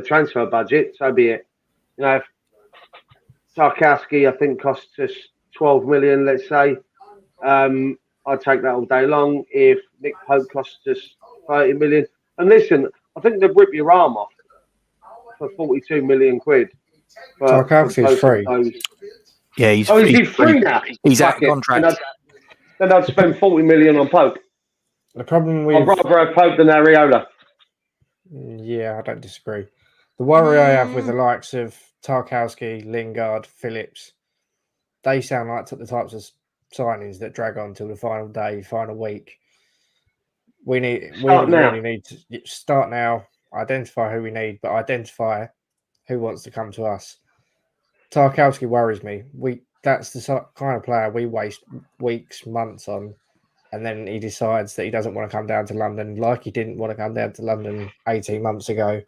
transfer budget, so be it. You know, if Tarkowski, I think, costs us 12 million, let's say. I'd take that all day long. If Nick Pope costs us 30 million, and listen, I think they'd rip your arm off for 42 million quid. Tarkowski's free. Yeah, he's free now? He's out of contract. Then I'd spend 40 million on Pope. The problem with I'd rather have Pope than Areola. Yeah, I don't disagree. The worry I have with the likes of Tarkowski, Lingard, Phillips, they sound like the types of signings that drag on till the final day, final week. We really need to start now, identify who we need, but identify who wants to come to us. Tarkowski worries me. That's the kind of player we waste weeks, months on, and then he decides that he doesn't want to come down to London, like he didn't want to come down to London 18 months ago,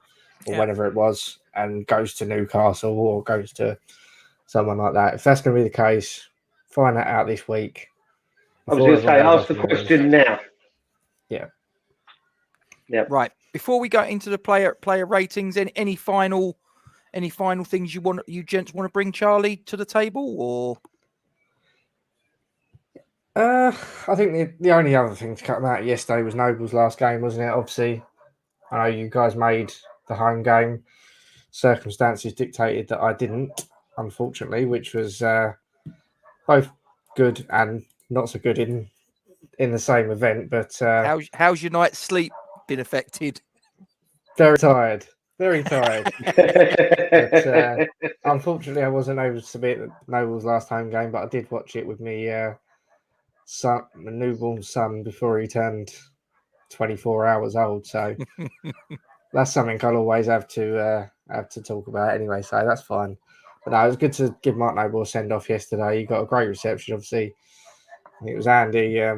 or whenever it was, and goes to Newcastle or goes to someone like that. If that's going to be the case, find that out this week. I was going to say, ask the question now. Yeah. Right. Before we go into the player ratings, any final things you gents want to bring Charlie to the table, or? I think the only other thing to come out yesterday was Noble's last game, wasn't it? Obviously, I know you guys made the home game. Circumstances dictated that I didn't, unfortunately, which was both good and not so good in the same event. But how's your night's sleep been affected? Very tired. But, unfortunately, I wasn't able to be at Noble's last home game, but I did watch it with my newborn son before he turned 24 hours old. So that's something I'll always have to talk about anyway. So that's fine. But no, it was good to give Mark Noble a send off yesterday. He got a great reception. Obviously, I think it was Andy, a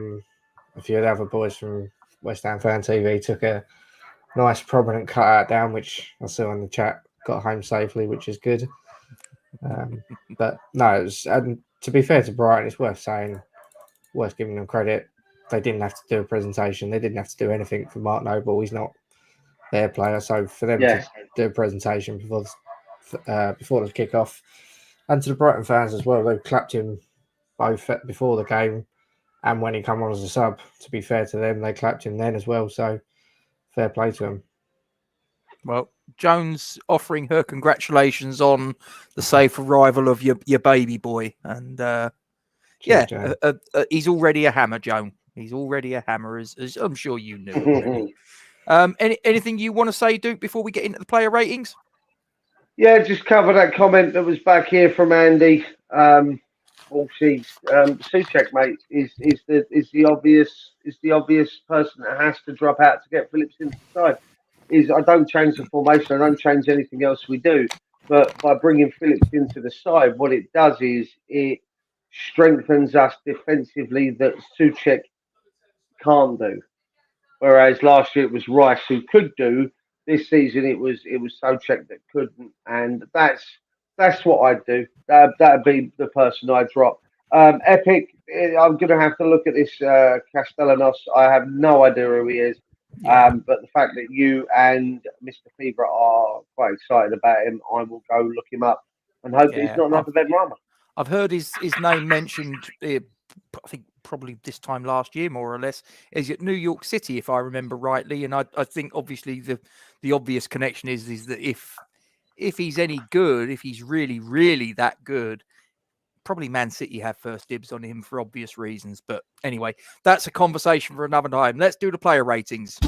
few of the other boys from West Ham Fan TV took a nice prominent cutout down, which I saw in the chat. Got home safely, which is good. But no, it was, and to be fair to Brighton, it's worth giving them credit. They didn't have to do a presentation. They didn't have to do anything for Mark Noble. He's not their player. So for them to do a presentation before the kick-off, and to the Brighton fans as well, they clapped him both before the game and when he come on as a sub. To be fair to them, they clapped him then as well. So fair play to him. Well, Jones offering her congratulations on the safe arrival of your baby boy, and he's already a hammer, Joan. He's already a hammer, as I'm sure you knew already. Anything you want to say, Duke, before we get into the player ratings? Yeah, just cover that comment that was back here from Andy. Souček, mate, is the obvious person that has to drop out to get Phillips into the side. I don't change the formation, I don't change anything else we do, but by bringing Phillips into the side, what it does is it strengthens us defensively that Souček can't do. Whereas last year it was Rice who could do. This season it was Souček that couldn't, and that's what I'd do. That'd be the person I'd drop. Epic, I'm going to have to look at this Castellanos. I have no idea who he is. But the fact that you and Mr. Fever are quite excited about him, I will go look him up and hope that he's not another Ben Rama. I've heard his name mentioned. I think probably this time last year, more or less. Is at New York City, if I remember rightly. And I think obviously the obvious connection is that if he's any good, if he's really that good, probably Man City have first dibs on him for obvious reasons. But anyway, that's a conversation for another time. Let's do the player ratings.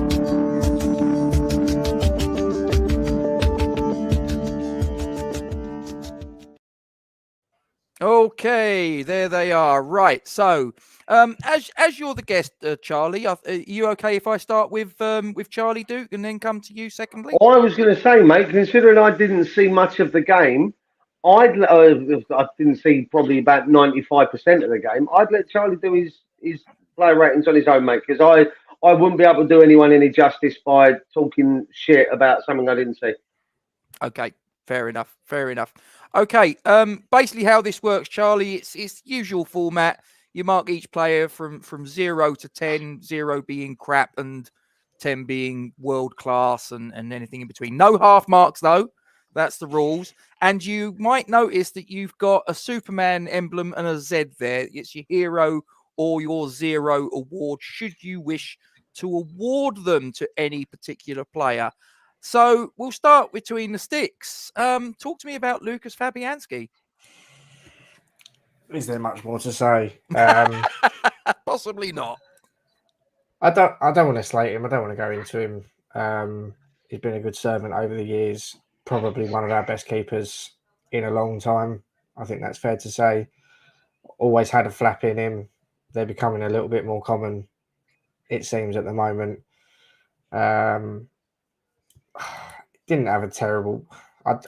Okay, there they are. Right. So, as you're the guest, Charlie, are you okay if I start with Charlie Duke and then come to you secondly? I was going to say, mate, considering I didn't see much of the game, I didn't see probably about 95% of the game. I'd let Charlie do his player ratings on his own, mate, because I wouldn't be able to do anyone any justice by talking shit about something I didn't see. Okay, fair enough. Okay, basically how this works, Charlie, it's usual format. You mark each player from 0 to 10, 0 being crap and 10 being world class and anything in between. No half marks though. That's the rules. And you might notice that you've got a Superman emblem and a Z there. It's your hero or your 0 award, should you wish to award them to any particular player. So we'll start between the sticks. Talk to me about Lucas Fabianski. Is there much more to say? Possibly not. I don't want to slate him. I don't want to go into him. He's been a good servant over the years. Probably one of our best keepers in a long time. I think that's fair to say. Always had a flap in him. They're becoming a little bit more common, it seems, at the moment. Didn't have a terrible. I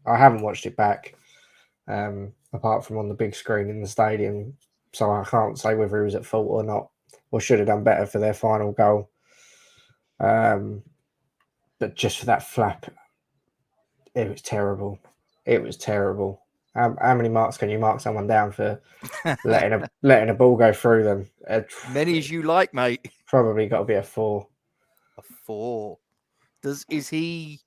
haven't watched it back, apart from on the big screen in the stadium, so I can't say whether he was at fault or not, or should have done better for their final goal. But just for that flap, it was terrible. It was terrible. How many marks can you mark someone down for letting a ball go through them? Many as you like, mate. Probably got to be a 4. A 4. Is he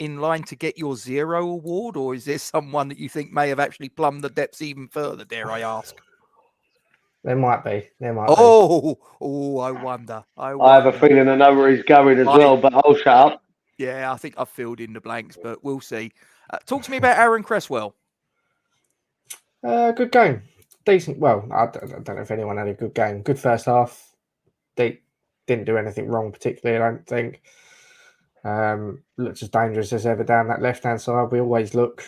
in line to get your 0 award, or is there someone that you think may have actually plumbed the depths even further, dare I ask? There might be. I wonder. I have a feeling I know where he's going as well, but I'll shut up. Yeah, I think I've filled in the blanks, but we'll see. Talk to me about Aaron Cresswell. Good game. Decent. Well, I don't know if anyone had a good game. Good first half. They didn't do anything wrong particularly, I don't think. Looks as dangerous as ever down that left-hand side. We always look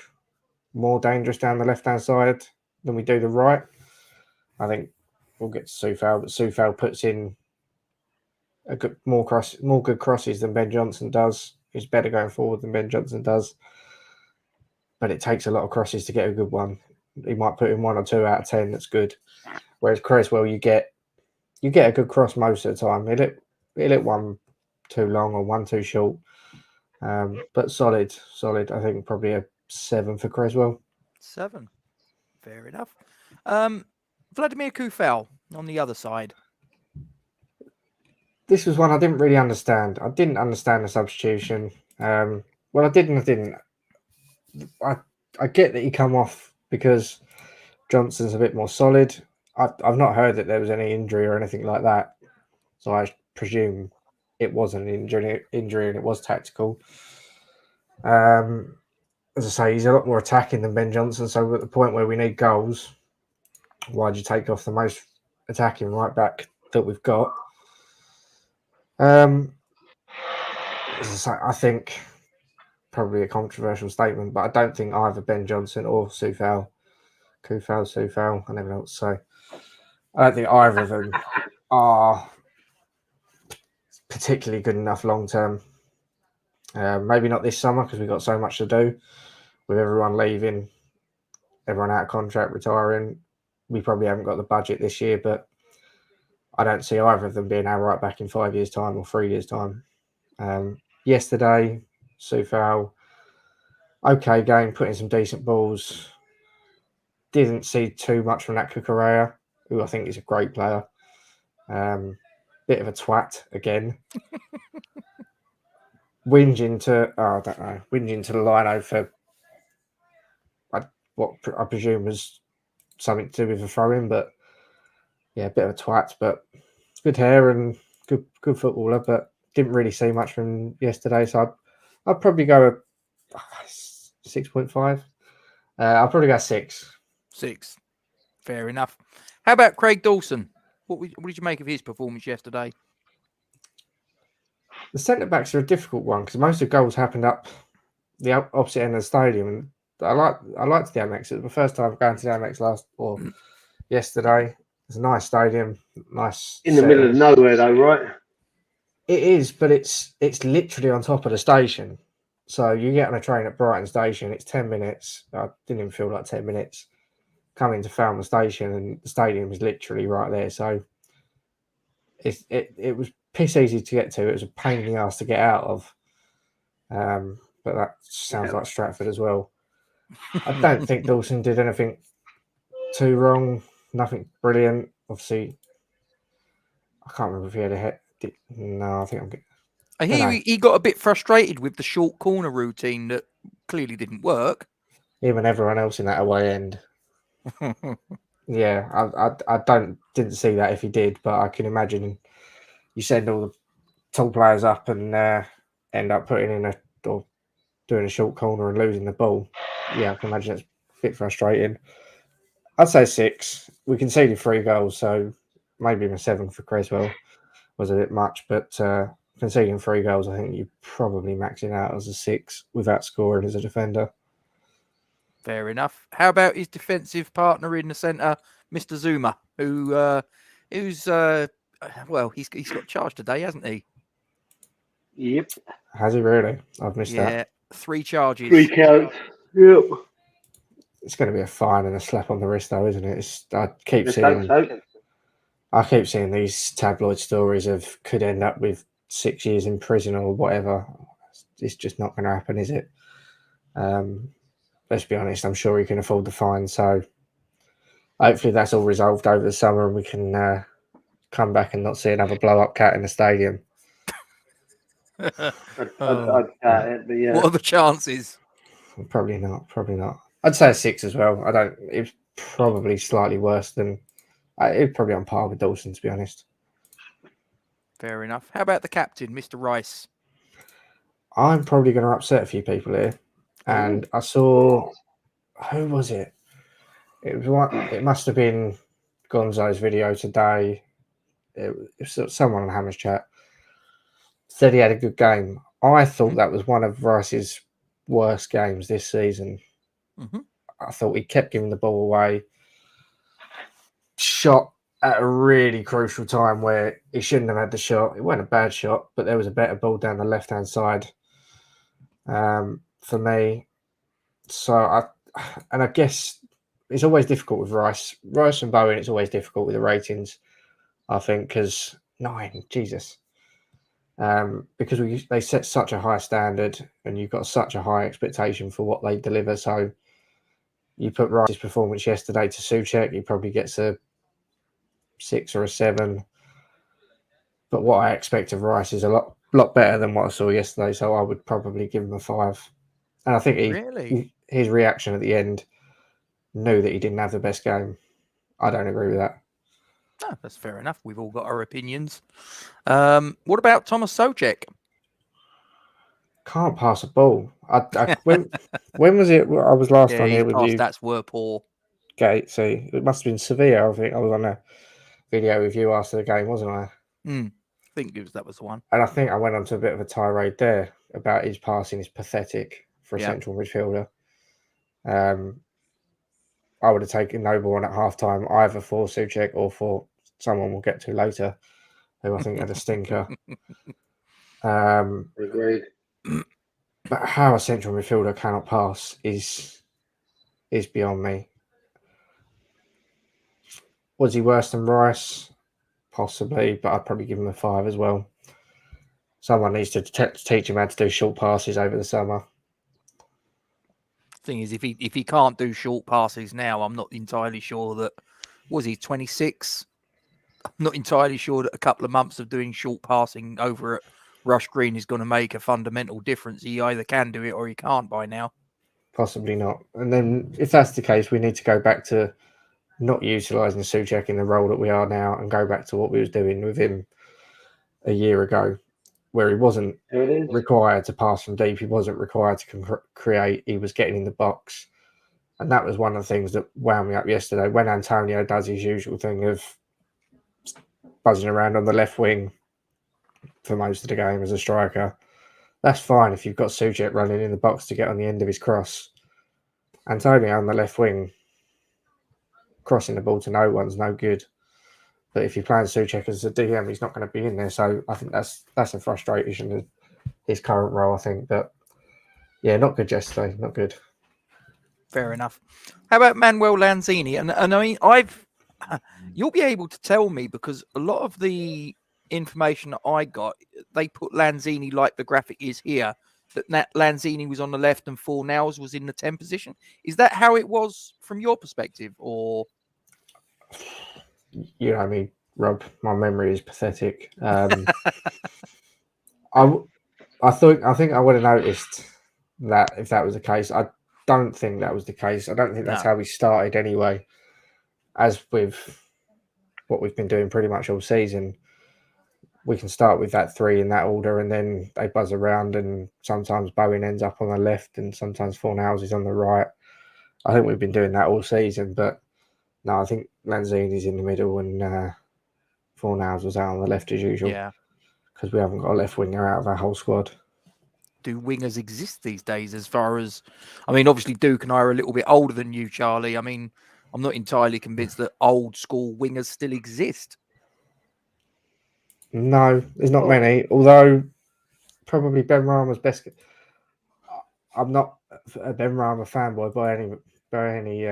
more dangerous down the left-hand side than we do the right. I think we'll get to Soufal, but Soufal puts in more good crosses than Ben Johnson does. He's better going forward than Ben Johnson does. But it takes a lot of crosses to get a good one. He might put in 1 or 2 out of 10 that's good. Whereas Cresswell, you get a good cross most of the time. He'll hit one too long or one too short. But solid. I think probably a 7 for Cresswell. 7. Fair enough. Vladimir Kufal on the other side. This was one I didn't really understand. I didn't understand the substitution. Well, I did and I didn't. I get that he come off because Johnson's a bit more solid. I've not heard that there was any injury or anything like that. So I presume it wasn't an injury and it was tactical. As I say, he's a lot more attacking than Ben Johnson. So at the point where we need goals, why'd you take off the most attacking right back that we've got? As I say, I think probably a controversial statement, but I don't think either Ben Johnson or Soufal, I never know what to say. I don't think either of them are particularly good enough long term. Maybe not this summer because we've got so much to do with everyone leaving, everyone out of contract, retiring. We probably haven't got the budget this year, but I don't see either of them being our right back in 5 years' time or 3 years' time. Yesterday, Soufal, okay game, put in some decent balls. Didn't see too much from that Cucurella, who I think is a great player. Bit of a twat again. Whinging to the lino for what I presume was something to do with the throw-in, but yeah, a bit of a twat, but good hair and good footballer, but didn't really see much from yesterday, so I'd probably go 6.5. I'll probably go 6. 6. Fair enough. How about Craig Dawson? What did you make of his performance yesterday? The centre-backs are a difficult one because most of the goals happened up the opposite end of the stadium, and I liked the Amex. It was my first time going to the Amex yesterday. It's a nice stadium, nice In the middle of nowhere, though, right? It is, but it's literally on top of the station. So you get on a train at Brighton Station, it's 10 minutes. I didn't even feel like 10 minutes coming to Falmouth Station, and the stadium is literally right there. So it was piss easy to get to. It was a pain in the ass to get out of. But that sounds like Stratford as well. I don't think Dawson did anything too wrong. Nothing brilliant. Obviously, I can't remember if he had a hit. No, I think I'm getting. I hear he got a bit frustrated with the short corner routine that clearly didn't work. Him and everyone else in that away end. Yeah, I didn't see that if he did, but I can imagine you send all the tall players up and end up putting in or doing a short corner and losing the ball. Yeah, I can imagine it's a bit frustrating. I'd say 6. We conceded 3 goals, so maybe a 7 for Creswell was a bit much, but conceding 3 goals, I think you're probably maxing out as a 6 without scoring as a defender. Fair enough. How about his defensive partner in the centre, Mr. Zuma, who's he's got charged today, hasn't he? Yep. Has he really? I've missed that. Yeah, 3 charges. 3 counts. Yep. It's going to be a fine and a slap on the wrist, though, isn't it? I keep seeing these tabloid stories of could end up with 6 years in prison or whatever. It's just not going to happen, is it? Let's be honest, I'm sure he can afford the fine. So hopefully that's all resolved over the summer and we can come back and not see another blow-up cat in the stadium. I'd doubt it, but yeah. What are the chances? Probably not. I'd say a 6 as well. It's probably slightly worse than... It's probably on par with Dawson, to be honest. Fair enough. How about the captain, Mr. Rice? I'm probably going to upset a few people here. And I saw... Who was it? It must have been Gonzo's video today. It was someone on Hammer's chat. Said he had a good game. I thought that was one of Rice's worst games this season. Mm-hmm. I thought he kept giving the ball away. Shot at a really crucial time where he shouldn't have had the shot. It wasn't a bad shot, but there was a better ball down the left-hand side for me. So I guess it's always difficult with Rice and Bowen. It's always difficult with the ratings, I think, because 9, Jesus. Because they set such a high standard and you've got such a high expectation for what they deliver. So you put Rice's performance yesterday to Souček, he probably gets a 6 or a 7. But what I expect of Rice is a lot better than what I saw yesterday. So I would probably give him a 5. And I think his reaction at the end knew that he didn't have the best game. I don't agree with that. Oh, that's fair enough. We've all got our opinions. What about Thomas Souček? Can't pass a ball. When was it? I was last on here with you. Stats were poor. Okay, see, it must have been Sevilla. I think I was on a video with you after the game, wasn't I? I think that was the one. And I think I went on to a bit of a tirade there about his passing is pathetic for a central midfielder. I would have taken Noble on at halftime, either for Souček or for someone we'll get to later, who I think had a stinker. Agreed. But how a central midfielder cannot pass is beyond me. Was he worse than Rice? Possibly, but I'd probably give him a 5 as well. Someone needs to teach him how to do short passes over the summer. Thing is, if he can't do short passes now, I'm not entirely sure that... Was he 26? I'm not entirely sure that a couple of months of doing short passing over at Rush Green is going to make a fundamental difference. He either can do it or he can't by now. Possibly not. And then if that's the case, we need to go back to not utilising Souček in the role that we are now and go back to what we was doing with him a year ago, where he wasn't required to pass from deep, he wasn't required to create, he was getting in the box. And that was one of the things that wound me up yesterday when Antonio does his usual thing of buzzing around on the left wing for most of the game as a striker. That's fine if you've got Souček running in the box to get on the end of his cross. Antonio on the left wing, crossing the ball to no one's no good. But if you're playing Souček as a DM, he's not going to be in there. So I think that's a frustration of his current role, I think. But yeah, not good yesterday. Not good. Fair enough. How about Manuel Lanzini? And I mean, you'll be able to tell me because a lot of the information that I got, they put Lanzini like the graphic is here, that Lanzini was on the left and Fornals was in the 10 position. Is that how it was from your perspective, or? You know me, Rob. My memory is pathetic. I think I would have noticed that if that was the case. I don't think that was the case. I don't think that's how we started anyway. As with what we've been doing pretty much all season, we can start with that 3 in that order, and then they buzz around, and sometimes Bowen ends up on the left, and sometimes Fornals is on the right. I think we've been doing that all season, but no, I think Lanzini's in the middle, and Fornals was out on the left as usual. Yeah, because we haven't got a left winger out of our whole squad. Do wingers exist these days? As far as, I mean, obviously Duke and I are a little bit older than you, Charlie. I mean, I'm not entirely convinced that old school wingers still exist. No, there's not many. Although probably Ben Rama's best. I'm not a Ben Rama fanboy by any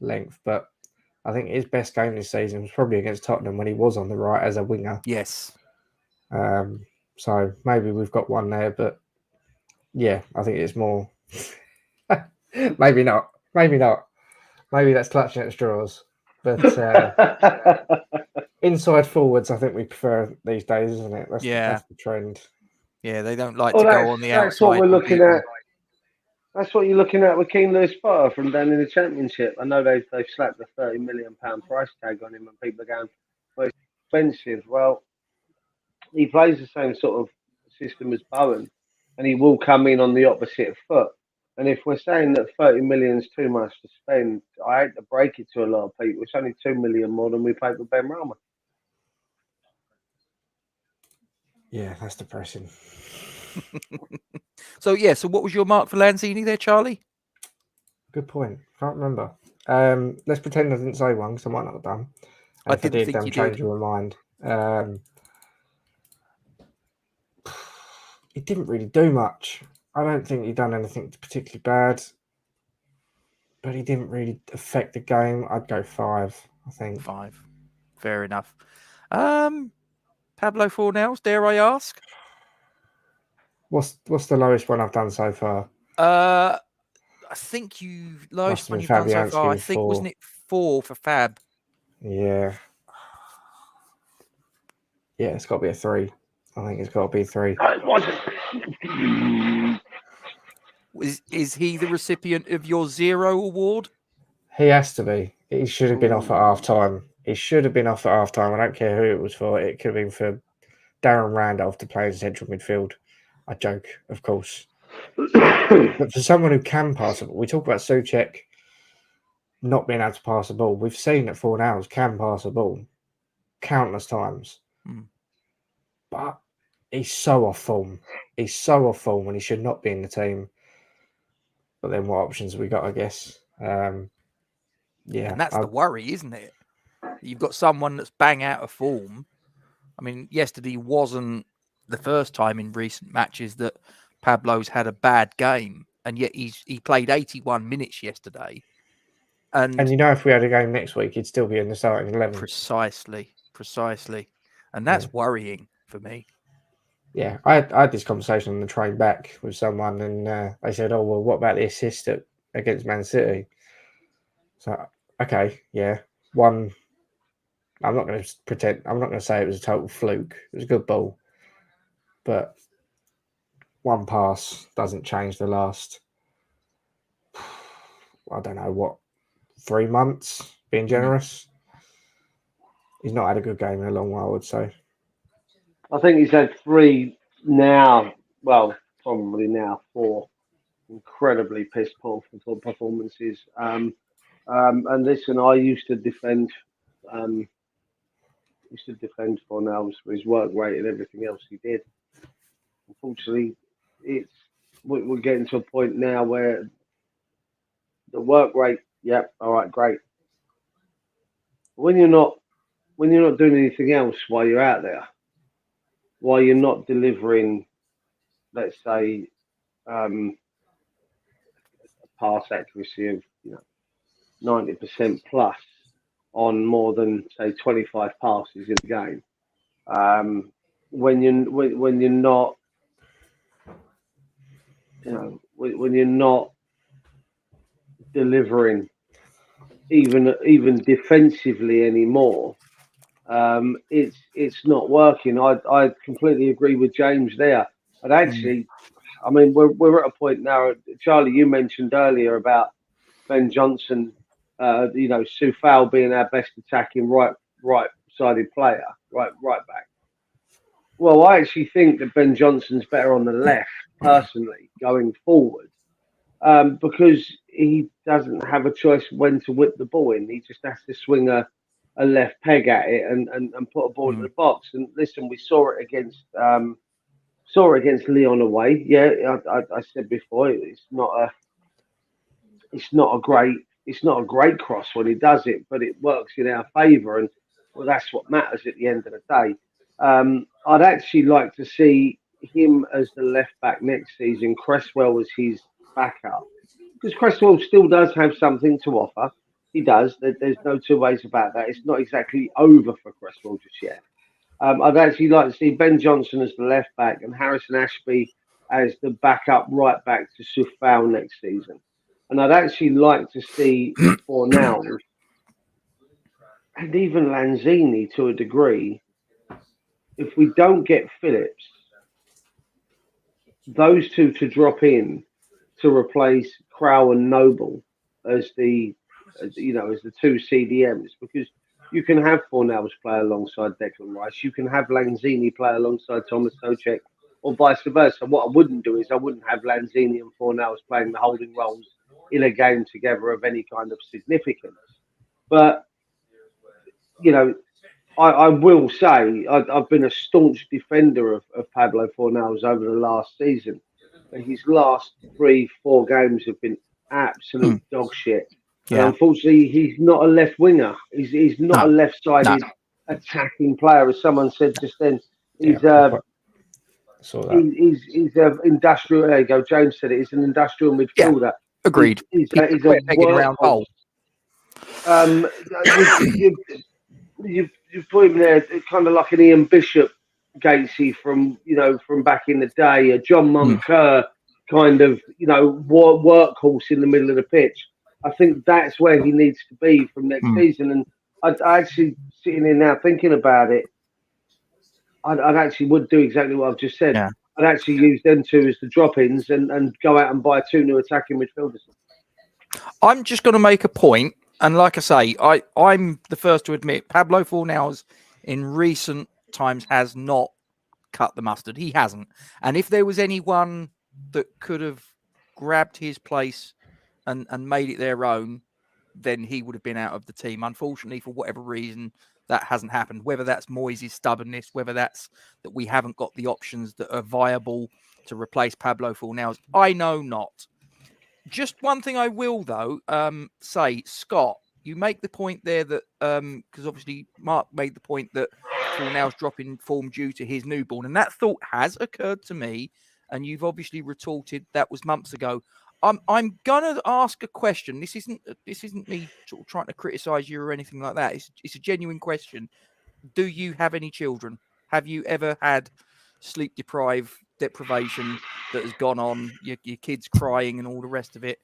length, but I think his best game this season was probably against Tottenham when he was on the right as a winger. Yes. So maybe we've got one there, but yeah, I think it's more. Maybe not. Maybe that's clutching at straws. But inside forwards, I think we prefer these days, isn't it? That's the trend. Yeah, they don't like to go on the outside. That's what we're looking at. That's what you're looking at with Keane Lewis Potter from down in the Championship. I know they've slapped a £30 million price tag on him, and people are going, well, it's expensive. Well, he plays the same sort of system as Bowen, and he will come in on the opposite foot. And if we're saying that 30 million is too much to spend, I hate to break it to a lot of people. It's only 2 million more than we paid with Ben Rama. Yeah, that's depressing. So what was your mark for Lanzini there, Charlie? Good point. Can't remember. Let's pretend I didn't say one because I might not have done. I didn't think you change did. Your mind. He didn't really do much. I don't think he done anything particularly bad, but he didn't really affect the game. I'd go 5. I think 5. Fair enough. Pablo Fornals, dare I ask? What's the lowest one I've done so far? I think lowest one you've done so far. I think 4. Wasn't it 4 for Fab? Yeah. Yeah, it's got to be a 3. I think it's got to be 3. Is he the recipient of your 0 award? He has to be. He should have been off at half time. I don't care who it was for. It could have been for Darren Randolph to play in central midfield. I joke, of course. But for someone who can pass it, we talk about Souček not being able to pass the ball. We've seen that Fornals can pass the ball countless times. But he's so off form. He's so off form when he should not be in the team. But then what options have we got, I guess? Yeah. And that's the worry, isn't it? You've got someone that's bang out of form. I mean, yesterday wasn't the first time in recent matches that Pablo's had a bad game, and yet he played 81 minutes yesterday. And if we had a game next week, he'd still be in the starting 11. Precisely. And that's worrying for me. Yeah, I had this conversation on the train back with someone, and they said, "Oh, well, what about the assist against Man City?" So, okay, yeah, one. I'm not going to pretend. I'm not going to say it was a total fluke. It was a good ball, but one pass doesn't change the last. I don't know what 3 months being generous. He's not had a good game in a long while, I would say. I think he's had 3 now, well, probably now 4 incredibly piss poor performances. And listen, I used to defend Fornals for his work rate and everything else he did. Unfortunately, we're getting to a point now where the work rate, yep, all right, great. When you're not doing anything else while you're out there, while you're not delivering, let's say, pass accuracy of 90% plus on more than say 25 passes in the game. When you're not, when you're not delivering even defensively anymore, it's not working. I completely agree with James there. But actually, I mean, we're at a point now. Charlie, you mentioned earlier about Ben Johnson, Soufal being our best attacking right-sided player, right back. Well, I actually think that Ben Johnson's better on the left, personally, going forward, because he doesn't have a choice when to whip the ball in. He just has to swing a left peg at it and put a ball in the box. And listen, we saw it against Leon away. Yeah, I said before, it's not a great cross when he does it, but it works in our favour, and well, that's what matters at the end of the day. I'd actually like to see him as the left back next season, Cresswell as his backup, because Cresswell still does have something to offer. He does. There's no two ways about that. It's not exactly over for Cresswell just yet. I'd actually like to see Ben Johnson as the left back and Harrison Ashby as the backup right back to Soufal next season. And I'd actually like to see Fornals and even Lanzini to a degree, if we don't get Phillips, those two to drop in to replace Crow and Noble as the two CDMs, because you can have Fornals play alongside Declan Rice, you can have Lanzini play alongside Thomas Soucek, or vice versa. What I wouldn't do is I wouldn't have Lanzini and Fornals playing the holding roles in a game together of any kind of significance. But I will say I've been a staunch defender of Pablo Fornals over the last season. His last 3-4 games have been absolute dog shit. Yeah. And unfortunately, he's not a left winger. He's not a left-sided attacking player, as someone said just then. He's he's an industrial. There you go. James said it. He's an industrial midfielder. Yeah, agreed. He's a around goal. You've put him there, kind of like an Ian Bishop, Gatesy from back in the day, a John Moncur kind of workhorse in the middle of the pitch. I think that's where he needs to be from next season. And I actually sitting here now thinking about it, I'd actually would do exactly what I've just said. Yeah. I'd actually use them two as the drop-ins and go out and buy 2 new attacking midfielders. I'm just going to make a point. And like I say, I'm the first to admit Pablo Fornals in recent times has not cut the mustard. He hasn't. And if there was anyone that could have grabbed his place and made it their own, then he would have been out of the team. Unfortunately, for whatever reason, that hasn't happened. Whether that's Moyes' stubbornness, whether that's that we haven't got the options that are viable to replace Pablo Fornals, I know not. Just one thing I will, though, say, Scott, you make the point there that, because obviously Mark made the point that Fornals dropping form due to his newborn, and that thought has occurred to me, and you've obviously retorted that was months ago. I'm gonna ask a question. This isn't me sort of trying to criticise you or anything like that. It's a genuine question. Do you have any children? Have you ever had sleep deprivation that has gone on, your kids crying and all the rest of it?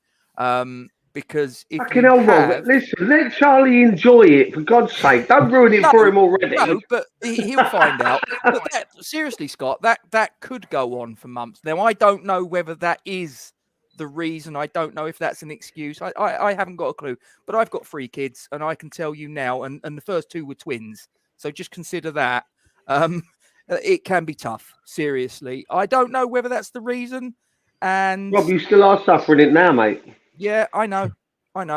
Because if you have... Listen, let Charlie enjoy it, for God's sake. Don't ruin it for him already. No, but he'll find out. But seriously, Scott, that could go on for months. Now, I don't know whether that is the reason. I don't know if that's an excuse. I haven't got a clue. But I've got 3 kids, and I can tell you now, and the first 2 were twins. So just consider that. It can be tough, seriously. I don't know whether that's the reason. And Rob, you still are suffering it now, mate. yeah, I know. But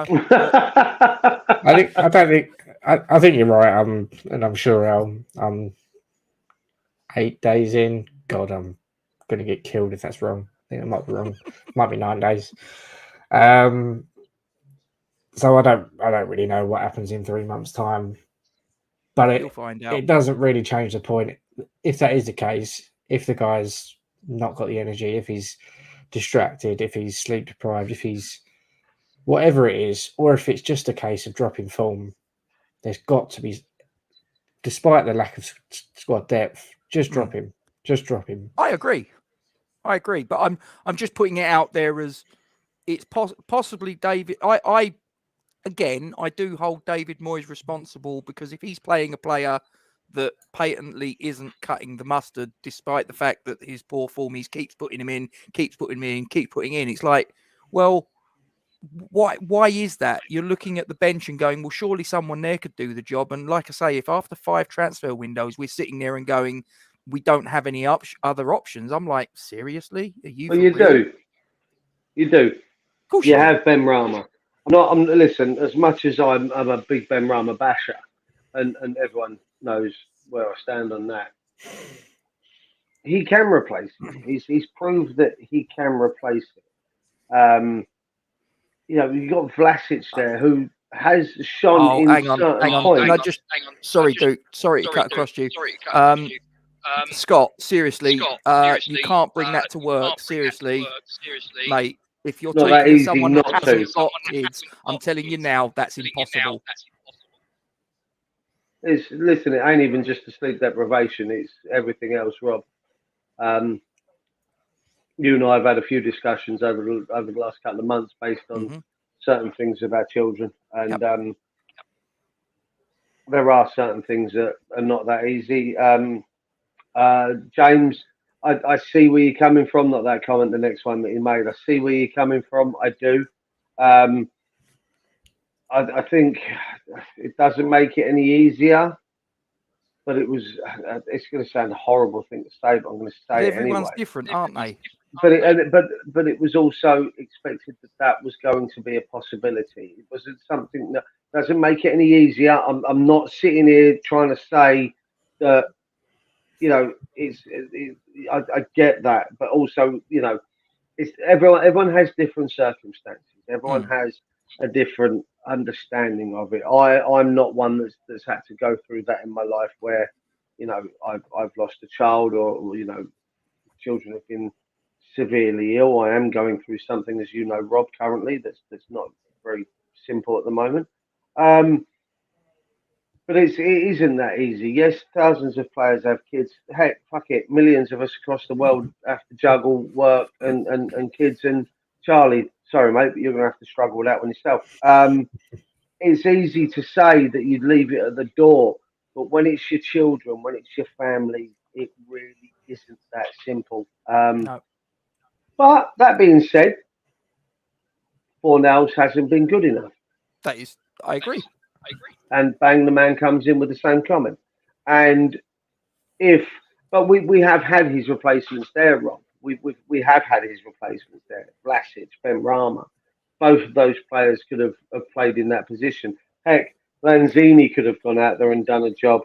I think you're right. And I'm sure I'm 8 days in. God, I'm going to get killed if that's wrong. I think I might be wrong. Might be 9 days. So I don't really know what happens in 3 months' time. But you'll find out. It doesn't really change the point. If that is the case, if the guy's not got the energy, if he's distracted, if he's sleep deprived, if he's whatever it is, or if it's just a case of dropping form, there's got to be, despite the lack of squad depth, just drop him. Just drop him. I agree, but I'm just putting it out there as it's possibly David. I do hold David Moyes responsible, because if he's playing a player that patently isn't cutting the mustard, despite the fact that his poor form, he keeps putting him in, keeps putting in. It's like, well, why is that? You're looking at the bench and going, well, surely someone there could do the job. And like I say, if after 5 transfer windows we're sitting there and going, we don't have any other options, I'm like, seriously? Are you? Well, you do. Of course you do. have Ben Rama. Listen, as much as I'm a big Ben Rama basher, and everyone knows where I stand on that. He can replace him. He's proved that he can replace him. You've got Vlasic there, who has shone in certain points. Sorry, Duke. Sorry to cut across you. Scott, seriously, you can't bring that to work. Seriously, mate. If you're taking someone that hasn't got kids, I'm telling you now, that's impossible. Listen, it ain't even just the sleep deprivation; it's everything else, Rob. You and I have had a few discussions over the last couple of months based on certain things about children, and there are certain things that are not that easy. James, I see where you're coming from. Not that comment, the next one that you made. I see where you're coming from. I do. I think it doesn't make it any easier, but it's going to sound a horrible thing to say, but I'm going to say it anyway. Everyone's different, aren't they? But it was also expected that was going to be a possibility. It wasn't something that doesn't make it any easier. I'm not sitting here trying to say that, I get that, but also, it's everyone has different circumstances. Everyone has a different understanding of it. I'm not one that's had to go through that in my life where, I've lost a child or children have been severely ill. I am going through something, as you know, Rob, currently that's not very simple at the moment. But it isn't that easy. Yes, thousands of players have kids. Heck, fuck it, millions of us across the world have to juggle work and kids. And Charlie, sorry mate, but you're going to have to struggle with that one yourself. It's easy to say that you'd leave it at the door, but when it's your children, when it's your family, it really isn't that simple. No. But that being said, Fornals hasn't been good enough. I agree. And bang, the man comes in with the same comment. And but we have had his replacements there, Rob. We have had his replacements there. Vlasic, Ben Rama. Both of those players could have played in that position. Heck, Lanzini could have gone out there and done a job.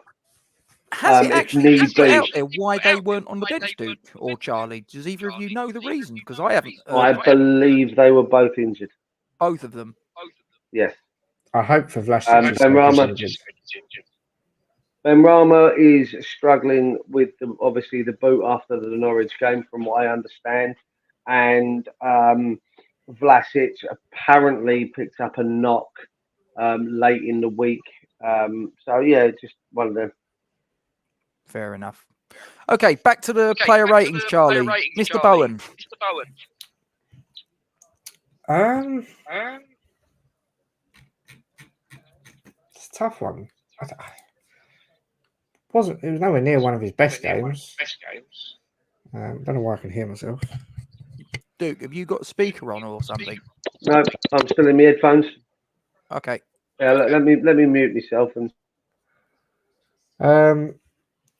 Has it actually put out there why they weren't on the bench, Duke or Charlie? Does either of you know the reason? Because I haven't. I believe they were both injured. Both of them? Yes. I hope for Vlasic. Ben Rama is struggling with obviously the boot after the Norwich game, from what I understand. And Vlasic apparently picked up a knock late in the week. So, yeah, just one of them. Fair enough. Okay, back to the player ratings, Charlie. Mr. Bowen. It's a tough one. It was nowhere near one of his best games. Don't know why I can hear myself. Duke, have you got a speaker on or something? No, I'm still in my headphones. Okay. Yeah, let me mute myself and.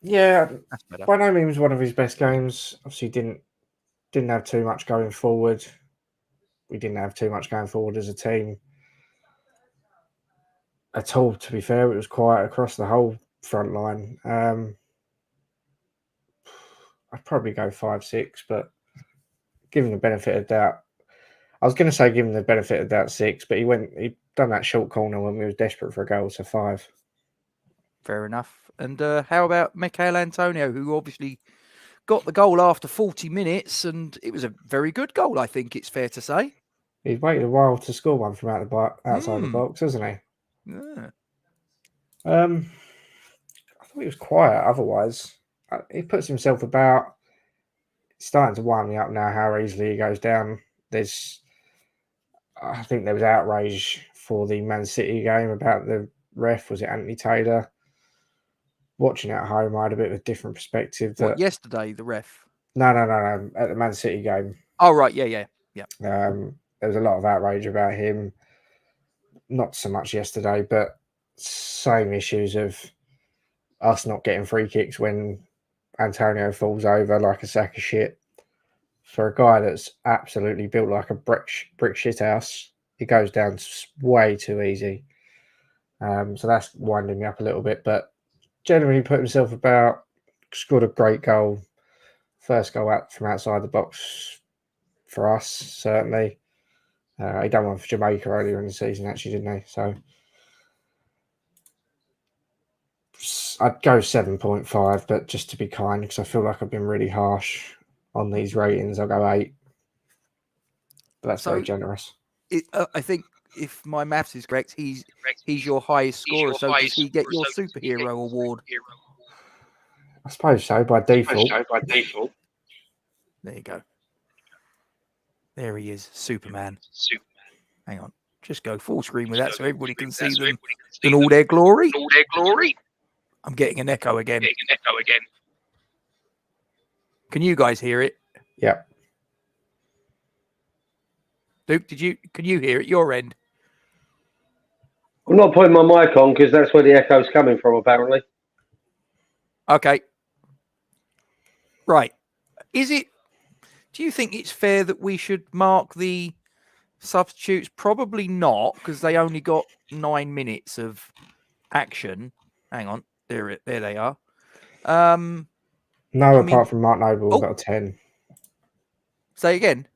Yeah, That's better. by no means one of his best games. Obviously, didn't have too much going forward. We didn't have too much going forward as a team at all. To be fair, it was quiet across the whole front line. I'd probably go 5-6, but given the benefit of doubt, I was going to say give him the benefit of doubt 6, but he done that short corner when we was desperate for a goal, so 5. Fair enough. And how about Michail Antonio, who obviously got the goal after 40 minutes, and it was a very good goal, I think it's fair to say. He's waited a while to score one from outside the box, hasn't he? Yeah. I thought he was quiet otherwise. He puts himself about. It's starting to wind me up now how easily he goes down. I think there was outrage for the Man City game about the ref. Was it Anthony Taylor? Watching it at home, I had a bit of a different perspective. What, yesterday, the ref? No. At the Man City game. Oh, right. Yeah. There was a lot of outrage about him. Not so much yesterday, but same issues of us not getting free kicks when Antonio falls over like a sack of shit. For a guy that's absolutely built like a brick shit house, he goes down way too easy. So that's winding me up a little bit, but generally put himself about, scored a great goal. First goal out from outside the box for us, certainly. He done one for Jamaica earlier in the season, actually, didn't he? So I'd go 7.5, but just to be kind, because I feel like I've been really harsh on these ratings, I'll go 8. But that's very generous. I think if my maths is correct, he's your highest scorer. So does he get your superhero award? I suppose so, by default. There you go. There he is, Superman. Hang on. Just go full screen with that so everybody can see them in all their glory. I'm getting an echo again. Can you guys hear it? Yeah. Duke, can you hear it your end? I'm not putting my mic on because that's where the echo's coming from, apparently. Okay. Right. Do you think it's fair that we should mark the substitutes? Probably not, because they only got 9 minutes of action. Hang on. There they are. Apart from Mark Noble, got a 10. Say again.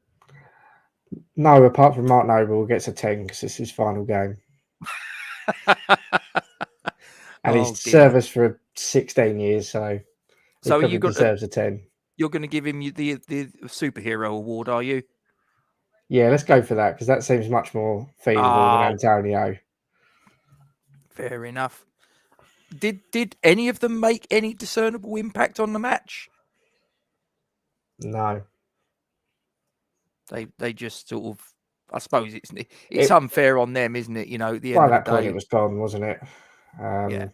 No, apart from Mark Noble, gets a 10 because it's his final game. And he's service for 16 years, so he probably deserves a 10. You're going to give him the superhero award, are you? Yeah, let's go for that, because that seems much more feasible than Antonio. Fair enough. Did any of them make any discernible impact on the match? No. They just sort of, I suppose it's unfair on them, isn't it? At the end by of that the day, point it was gone, wasn't it? Yeah.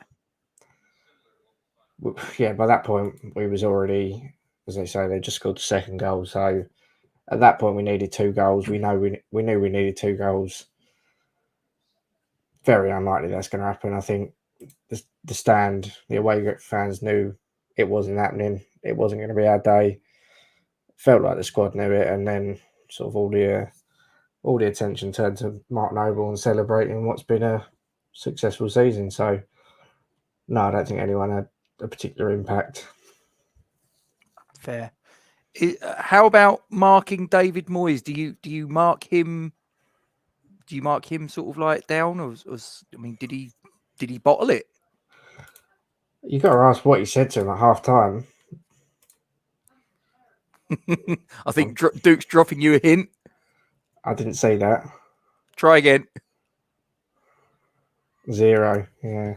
Yeah, by that point we was already, as they say, they just scored the second goal. So at that point we needed 2 goals. We knew we needed 2 goals. Very unlikely that's going to happen. I think the away fans knew it wasn't happening. It wasn't going to be our day. Felt like the squad knew it, and then sort of all the attention turned to Mark Noble and celebrating what's been a successful season. So no, I don't think anyone had a particular impact. Fair. How about marking David Moyes? Do you mark him? Do you mark him sort of like down, or did he bottle it? You got to ask what he said to him at half time. I think Duke's dropping you a hint. I didn't see that. Try again. 0. Yeah.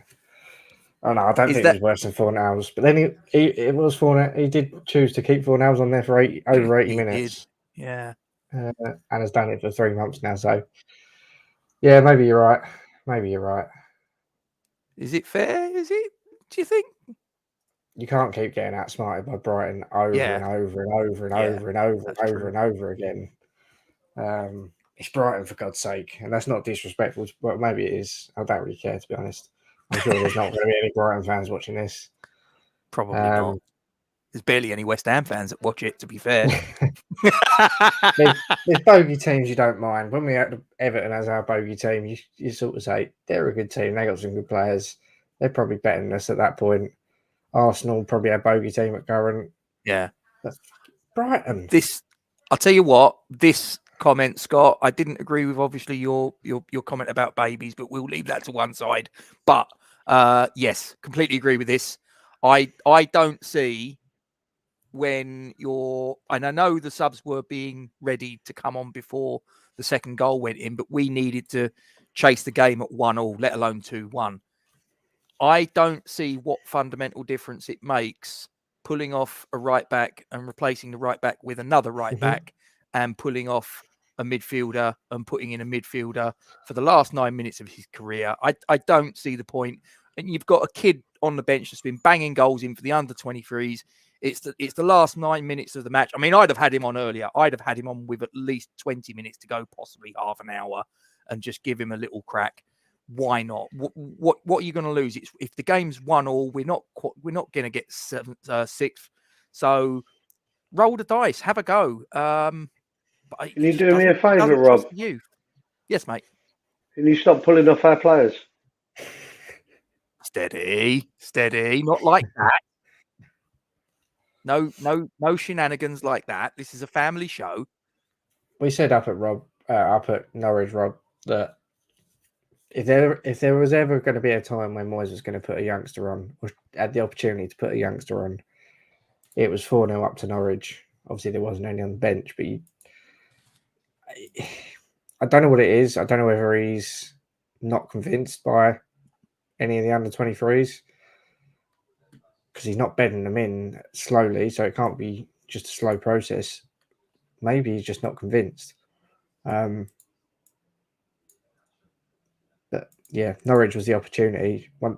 Oh no, I don't think it was worse than Fornals. But then it was Fornals. He did choose to keep Fornals on there for over 80 minutes. Did. Yeah. And has done it for 3 months now. So yeah, maybe you're right. Is it fair? Is it? Do you think? You can't keep getting outsmarted by Brighton over and over and over and over and over and over and over again. It's Brighton, for God's sake, and that's not disrespectful. Well, maybe it is. I don't really care, to be honest. I'm sure there's not going to be any Brighton fans watching this. Probably not. There's barely any West Ham fans that watch it, to be fair. There's bogey teams you don't mind. When we had Everton as our bogey team, you sort of say, they're a good team. They got some good players. They're probably better than us at that point. Arsenal probably a bogey team at current. Yeah. But Brighton. I'll tell you what, this comment, Scott, I didn't agree with obviously your comment about babies, but we'll leave that to one side. But yes, completely agree with this. I don't see when and I know the subs were being ready to come on before the second goal went in, but we needed to chase the game at 1-1, let alone 2-1. I don't see what fundamental difference it makes pulling off a right back and replacing the right back with another right back and pulling off a midfielder and putting in a midfielder for the last 9 minutes of his career. I don't see the point. And you've got a kid on the bench that's been banging goals in for the under-23s. It's the last 9 minutes of the match. I mean, I'd have had him on earlier. I'd have had him on with at least 20 minutes to go, possibly half an hour, and just give him a little crack. Why not? What are you going to lose? If the game's 1-1, we're not going to get sixth. So roll the dice, have a go. Can you do me a favour, Rob? You, yes, mate. Can you stop pulling off our players? Steady, not like that. No shenanigans like that. This is a family show. We said up at Norwich, Rob, that if there was ever going to be a time when Moyes was going to put a youngster on, or had the opportunity to put a youngster on, it was 4-0 up to Norwich. Obviously, there wasn't any on the bench, but I don't know what it is. I don't know whether he's not convinced by any of the under-23s because he's not bedding them in slowly, so it can't be just a slow process. Maybe he's just not convinced. But yeah, Norwich was the opportunity. When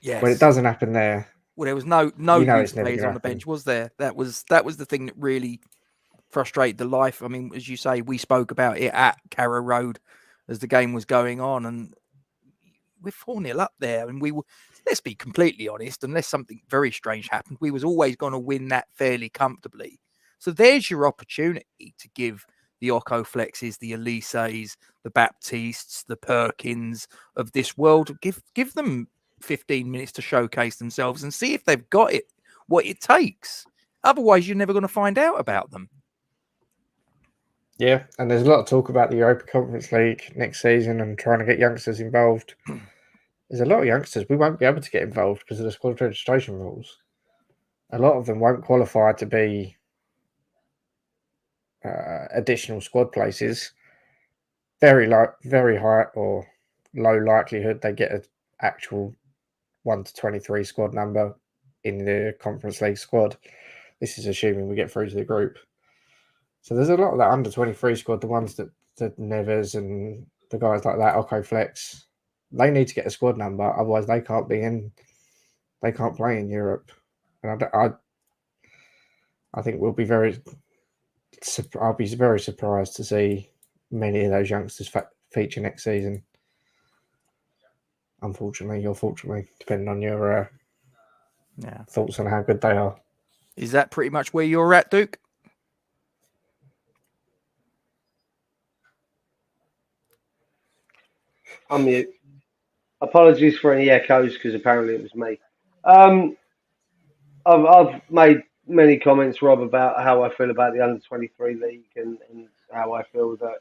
it doesn't happen there, well, there was no youth players on the bench, was there? That was the thing that really frustrated the life. I mean, as you say, we spoke about it at Carrow Road as the game was going on, and we're 4-0 up there, and we were. Let's be completely honest. Unless something very strange happened, we was always going to win that fairly comfortably. So there's your opportunity to give the Occo Flexes, the Elises, the Baptistes, the Perkins of this world. Give them 15 minutes to showcase themselves and see if they've got it, what it takes. Otherwise, you're never going to find out about them. Yeah, and there's a lot of talk about the Europa Conference League next season and trying to get youngsters involved. There's a lot of youngsters we won't be able to get involved because of the squad registration rules. A lot of them won't qualify to be additional squad places. Very high or low likelihood they get an actual 1 to 23 squad number in the Conference League squad. This is assuming we get through to the group. So there's a lot of that under 23 squad, the ones that Nevers and the guys like that, Occo Flex, they need to get a squad number, otherwise they can't play in Europe. And I think I'll be very surprised to see many of those youngsters feature next season. Unfortunately or fortunately, depending on your thoughts on how good they are. Is that pretty much where you're at, Duke? I'm mute. Apologies for any echoes because apparently it was me. I've made many comments, Rob, about how I feel about the under-23 league and how I feel that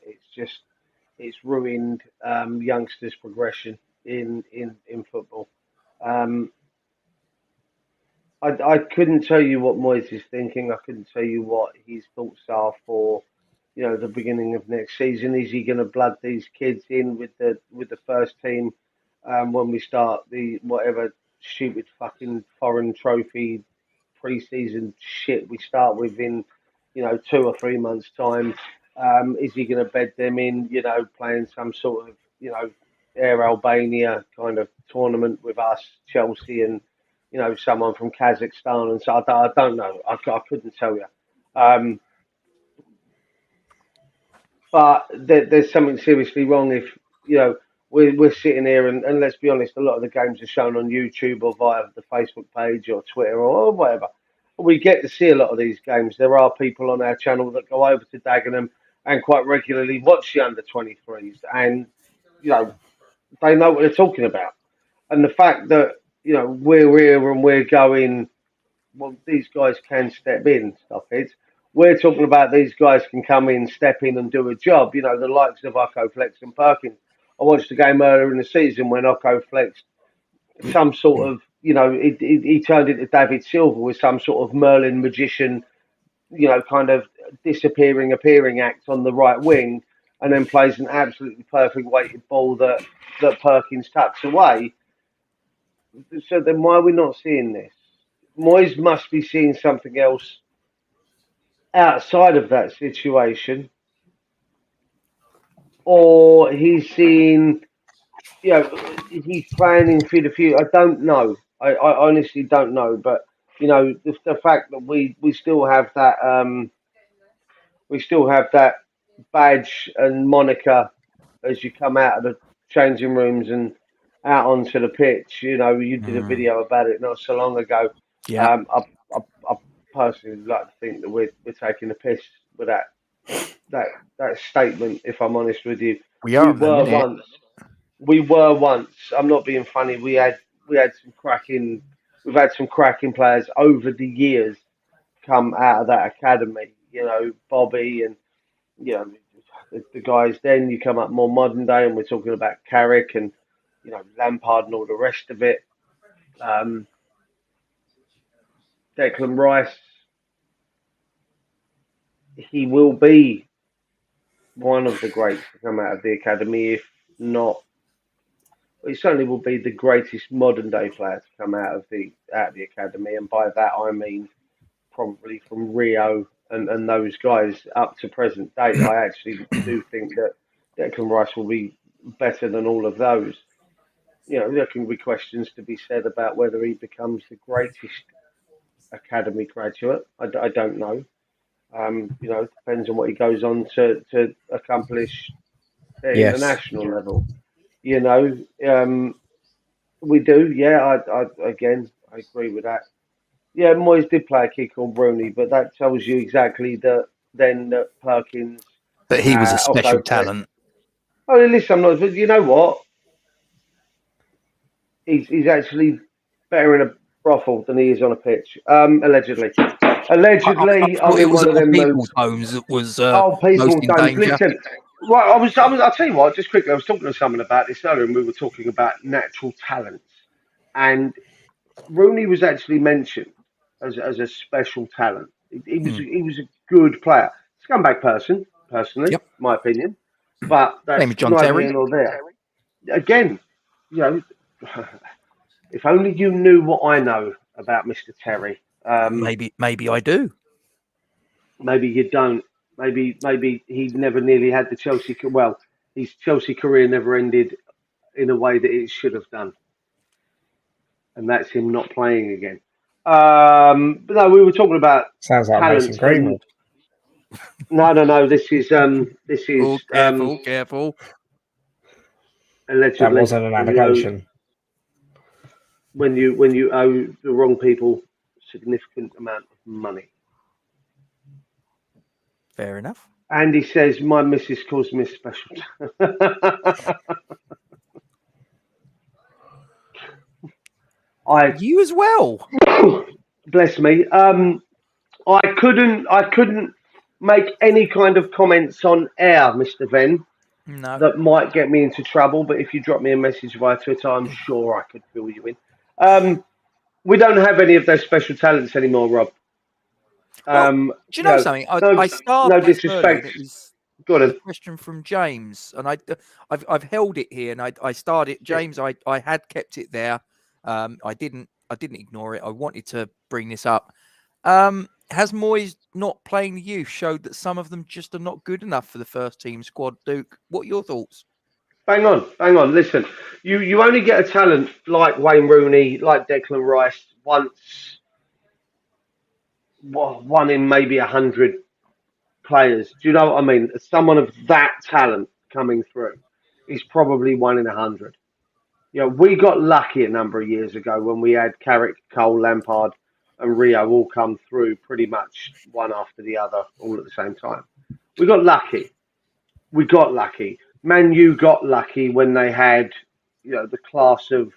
it's ruined youngsters' progression in football. I couldn't tell you what Moyes is thinking. I couldn't tell you what his thoughts are for the beginning of next season. Is he going to blood these kids in with the first team when we start the whatever stupid fucking foreign trophy pre-season shit we start with in 2 or 3 months time? Is he going to bed them in playing some sort of Air Albania kind of tournament with us, Chelsea, and someone from Kazakhstan? And so I don't know. I couldn't tell you. but there's something seriously wrong if we're sitting here and let's be honest, a lot of the games are shown on YouTube or via the Facebook page or Twitter or whatever. We get to see a lot of these games. There are people on our channel that go over to Dagenham and quite regularly watch the under 23s, and they know what they're talking about. And the fact that we're here and we're going, well, these guys can step in, stuffheads. We're talking about these guys can come in, step in, and do a job. The likes of Occo Flex and Perkins. I watched the game earlier in the season when Occo Flex, some sort of, he turned into David Silva with some sort of Merlin magician, kind of appearing act on the right wing, and then plays an absolutely perfect weighted ball that Perkins tucks away. So then why are we not seeing this? Moyes must be seeing something else outside of that situation, or he's seeing, he's planning for the future. I don't know. I honestly don't know. But the fact that we still have that badge and moniker as you come out of the changing rooms and out onto the pitch. You did a video about it not so long ago. Yeah. I personally like to think that we're taking the piss with that statement. If I'm honest with you, We are. We were once. I'm not being funny. We've had some cracking players over the years come out of that academy. Bobby and the guys. Then you come up more modern day, and we're talking about Carrick and Lampard and all the rest of it. Declan Rice, he will be one of the greats to come out of the academy, if not, he certainly will be the greatest modern day player to come out of the academy, and by that I mean probably from Rio and those guys up to present date. I actually do think that Declan Rice will be better than all of those. There can be questions to be said about whether he becomes the greatest academy graduate. I don't know. It depends on what he goes on to accomplish at international level. We do. Yeah, I agree with that. Yeah, Moyes did play a kick on Rooney, but that tells you exactly that Perkins. That he was a special talent. Oh, listen, I'm not. But you know what? He's actually better in a brothel than he is on a pitch. Allegedly. Allegedly, I it was one of them people's homes that was most in danger. Listen, right, I'll tell you what. Just quickly, I was talking to someone about this earlier, and we were talking about natural talents, and Rooney was actually mentioned as a special talent. He was a good player, scumbag person, personally, my opinion. But that's John neither Terry. here nor there. Again, if only you knew what I know about Mr. Terry. Maybe I do. Maybe you don't. Maybe he never nearly had the Chelsea. Well, his Chelsea career never ended in a way that it should have done, and that's him not playing again. But no, we were talking about sounds like Mason Greenwood. No. This is careful. Allegedly, that wasn't an allegation. When you owe the wrong people significant amount of money. Fair enough. Andy says, my missus calls me special. You as well. Bless me. I couldn't make any kind of comments on air, Mr. Venn. No. That might get me into trouble, but if you drop me a message via Twitter, I'm sure I could fill you in. We don't have any of those special talents anymore, Rob. Do you know something? I started. No disrespect. Got a question from James, and I've held it here, and I started. James, I had kept it there. I didn't ignore it. I wanted to bring this up. Has Moyes not playing the youth showed that some of them just are not good enough for the first team squad? Duke, what are your thoughts? Bang on. Listen, you only get a talent like Wayne Rooney, like Declan Rice, once, one in maybe 100 players. Do you know what I mean? Someone of that talent coming through is probably 1 in 100. You know, we got lucky a number of years ago when we had Carrick, Cole, Lampard, and Rio all come through pretty much one after the other, all at the same time. We got lucky. We got lucky. Man U got lucky when they had, the class of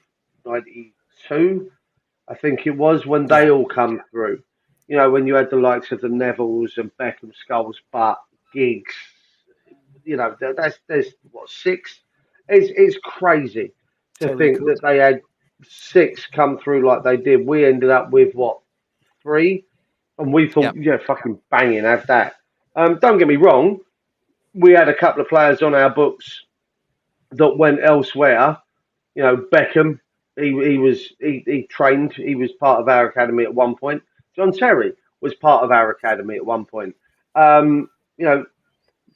'92, I think it was, when they all come through. You know, when you had the likes of the Nevilles and Beckham, Skulls, Butt, Giggs. There's what, six? It's crazy to Terry think Cook. that they had six come through like they did. We ended up with what, three? And we thought, fucking banging, have that. Don't get me wrong, we had a couple of players on our books that went elsewhere. You know, Beckham, he trained, he was part of our academy at one point. John Terry was part of our academy at one point. But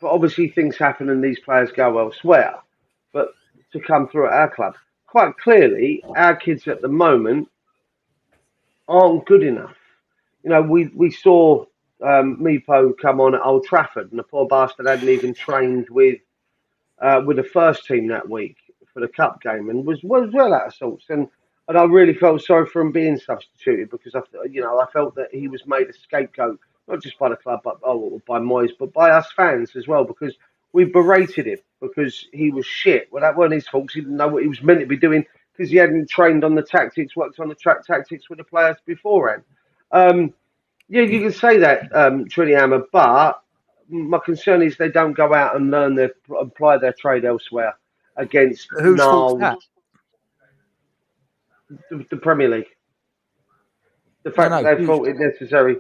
obviously things happen and these players go elsewhere. But to come through at our club, quite clearly, our kids at the moment aren't good enough. You know, we saw Meepo come on at Old Trafford, and the poor bastard hadn't even trained with the first team that week for the cup game, and was well out of sorts. And I really felt sorry for him being substituted because I felt that he was made a scapegoat, not just by the club, but by Moyes, but by us fans as well, because we berated him because he was shit. Well, that weren't his fault. He didn't know what he was meant to be doing because he hadn't trained on the tactics, worked on the track tactics with the players beforehand. Yeah, you can say that, Trinity Hammer, but my concern is they don't go out and apply their trade elsewhere against Whose fault's that? the Premier League. The fact No, that they thought it necessary.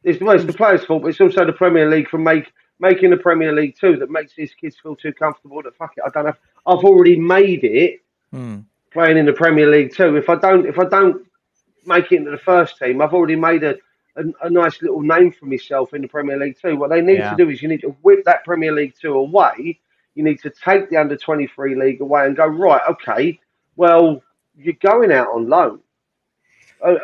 It's the players' fault, but it's also the Premier League for making the Premier League too that makes these kids feel too comfortable that fuck it, I don't have. I've already made it playing in the Premier League too. If I don't make it into the first team, I've already made a nice little name for myself in the Premier League too. What they need to do is you need to whip that Premier League 2 away. You need to take the under-23 league away and go, right, okay, well, you're going out on loan.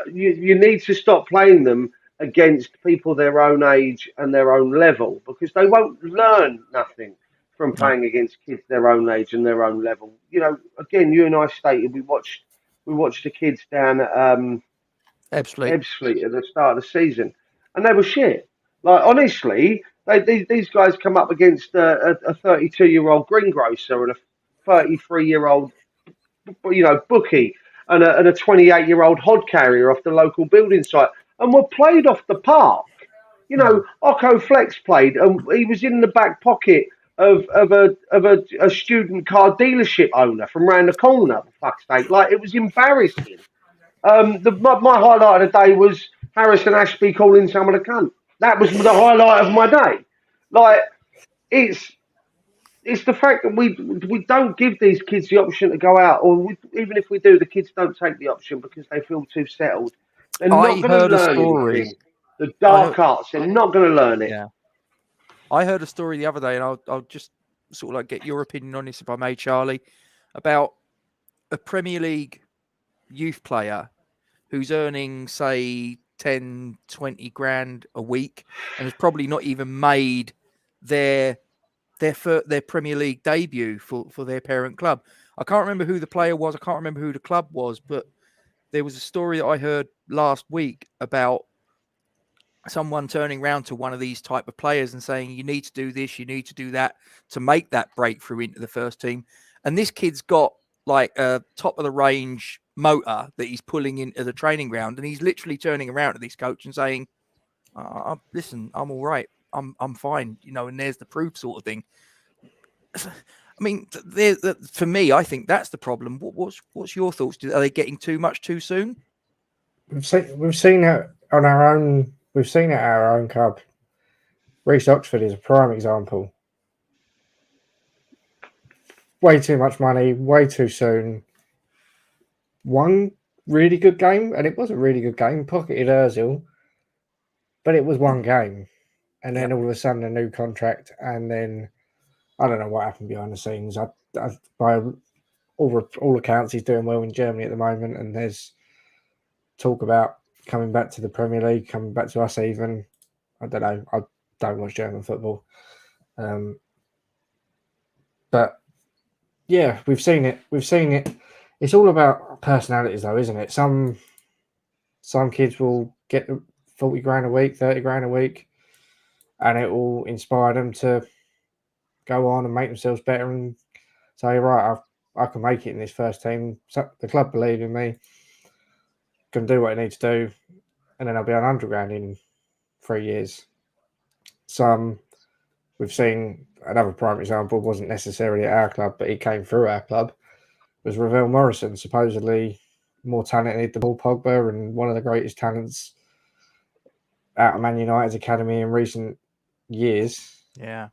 You need to stop playing them against people their own age and their own level because they won't learn nothing from playing against kids their own age and their own level. You know, again, you and I stated we watched the kids down at Ebbsfleet at the start of the season, and they were shit. Like honestly, these guys come up against a 32-year-old greengrocer and a 33-year-old, bookie and a 28-year-old hod carrier off the local building site, and were played off the park. You know, Occo Flex played, and he was in the back pocket of a student car dealership owner from round the corner. For fuck's sake, like it was embarrassing. My highlight of the day was Harrison Ashby calling someone a cunt. That was the highlight of my day. Like, it's the fact that we don't give these kids the option to go out, or even if we do, the kids don't take the option because they feel too settled. They're not going to learn anything. The dark arts, they're not going to learn it. Yeah. I heard a story the other day, and I'll just sort of like get your opinion on this, if I may, Charlie, about a Premier League youth player who's earning, say, 10, 20 grand a week and has probably not even made their Premier League debut for their parent club. I can't remember who the player was. I can't remember who the club was, but there was a story that I heard last week about someone turning around to one of these type of players and saying, you need to do this, you need to do that to make that breakthrough into the first team. And this kid's got like a top of the range motor that he's pulling into the training ground, and he's literally turning around to this coach and saying, listen, I'm all right. I'm fine, and there's the proof sort of thing. I mean, for me, I think that's the problem. What's your thoughts? Are they getting too much too soon? We've seen it on our own. We've seen it at our own club. Reece Oxford is a prime example. Way too much money, way too soon. One really good game, and it was a really good game. Pocketed Ozil, but it was one game, and then all of a sudden a new contract, and then I don't know what happened behind the scenes. By all accounts, he's doing well in Germany at the moment, and there's talk about coming back to the Premier League, coming back to us even. I don't know. don't watch German football. But yeah, we've seen it. It's all about personalities, though, isn't it? Some kids will get 40 grand a week, 30 grand a week, and it will inspire them to go on and make themselves better and say, right, I can make it in this first team. So the club believe in me, can do what I need to do, and then I'll be on 100 grand in 3 years. Some we've seen, another prime example, wasn't necessarily at our club, but he came through our club, was Ravel Morrison, supposedly more talented than Paul Pogba and one of the greatest talents out of Man United's academy in recent years. Yeah.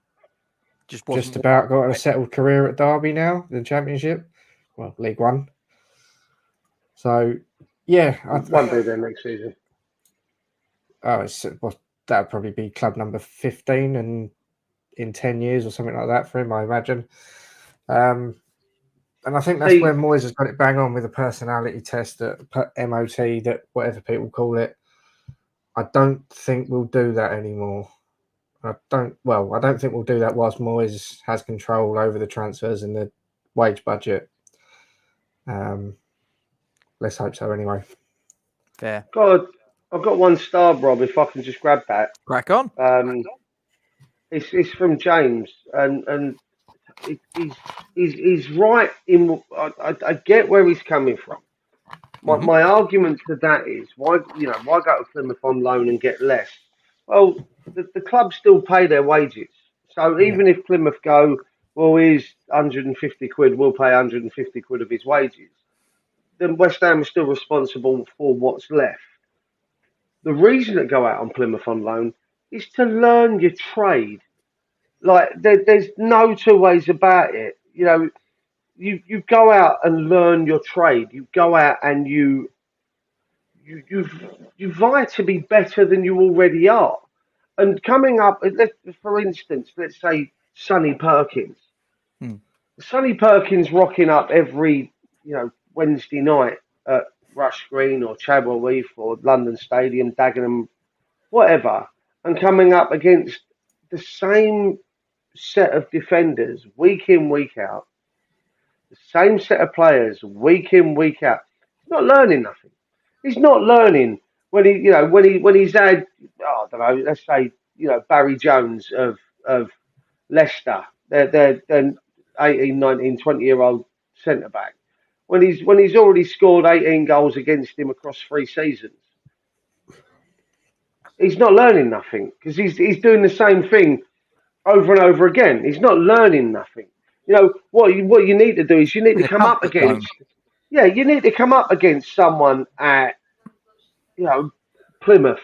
Just about got a settled career at Derby now, the Championship. Well, League One. So, yeah. Won't be there next season. Oh, that would probably be club number 15 and in 10 years or something like that for him, I imagine. And I think that's where Moyes has got it bang on with the personality test, that MOT, that whatever people call it. I don't think we'll do that anymore. I don't think we'll do that whilst Moyes has control over the transfers and the wage budget. Let's hope so anyway. Fair. God, I've got 1 star, Rob, if I can just grab that. Crack on. It's from James, and he's right in. I get where he's coming from. My argument to that is why go to Plymouth on loan and get less? Well, the club still pay their wages. So even if Plymouth go, well, here's 150 quid, we'll pay 150 quid of his wages, then West Ham is still responsible for what's left. The reason to go out on Plymouth on loan is to learn your trade. Like, there's no two ways about it. You know, you go out and learn your trade. You go out and you vie to be better than you already are. And coming up, for instance, let's say Sonny Perkins. Sonny Perkins rocking up every Wednesday night at Rush Green or Chadwell Heath or London Stadium, Dagenham, whatever, and coming up against the same set of defenders week in, week out, the same set of players week in, week out. He's not learning nothing. He's not learning when he's had, I don't know, let's say, Barry Jones of Leicester, they're 18, 19, 20-year-old centre back. When he's already scored 18 goals against him across 3 seasons, he's not learning nothing because he's doing the same thing over and over again. He's not learning nothing. What you need to do is you need to come up against. Yeah, you need to come up against someone at Plymouth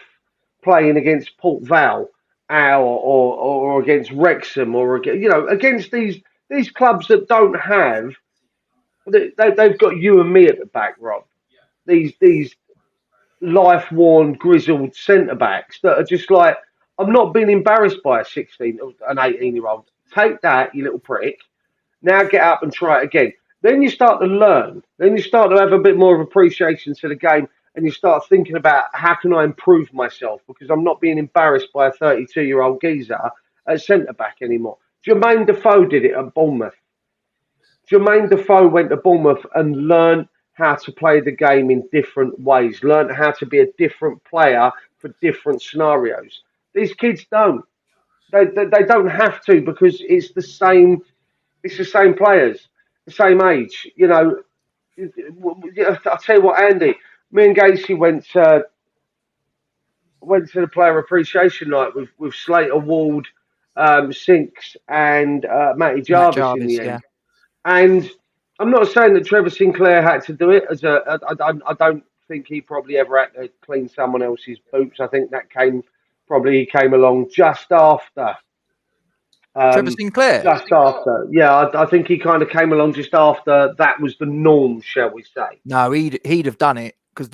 playing against Port Vale or against Wrexham or against these clubs that don't have. They've got you and me at the back, Rob. These life-worn, grizzled centre-backs that are just like, I'm not being embarrassed by a 16, an 18-year-old. Take that, you little prick. Now get up and try it again. Then you start to learn. Then you start to have a bit more of appreciation to the game, and you start thinking about how can I improve myself because I'm not being embarrassed by a 32-year-old geezer at centre-back anymore. Jermaine Defoe did it at Bournemouth. Jermaine Defoe went to Bournemouth and learned how to play the game in different ways, learned how to be a different player for different scenarios. These kids don't. They don't have to because it's the same players, the same age. I'll tell you what, Andy, me and Gacy went to the player appreciation night with Slater Ward, Sinks and Matty Jarvis in the end. Yeah. And I'm not saying that Trevor Sinclair had to do it. I don't think he probably ever had to clean someone else's boots. I think he came along just after. Trevor Sinclair? Just after. Yeah, I think he kind of came along just after that was the norm, shall we say. No, he'd have done it because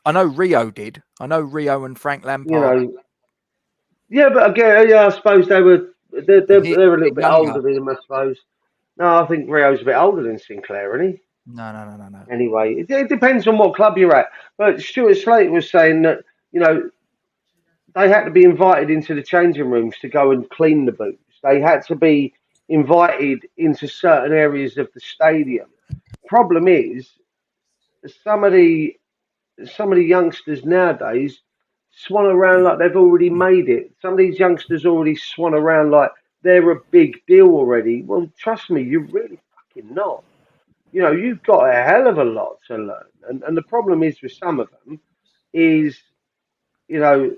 I know Rio did. I know Rio and Frank Lampard. Yeah, but again, I suppose they're a little bit older than him, I suppose. No, I think Rio's a bit older than Sinclair, isn't he? No. Anyway, it depends on what club you're at. But Stuart Slater was saying that, they had to be invited into the changing rooms to go and clean the boots. They had to be invited into certain areas of the stadium. Problem is, some of the youngsters nowadays swan around like they've already made it. Some of these youngsters already swan around like they're a big deal already. Well, trust me, you're really fucking not. You've got a hell of a lot to learn. And the problem is with some of them is, you know,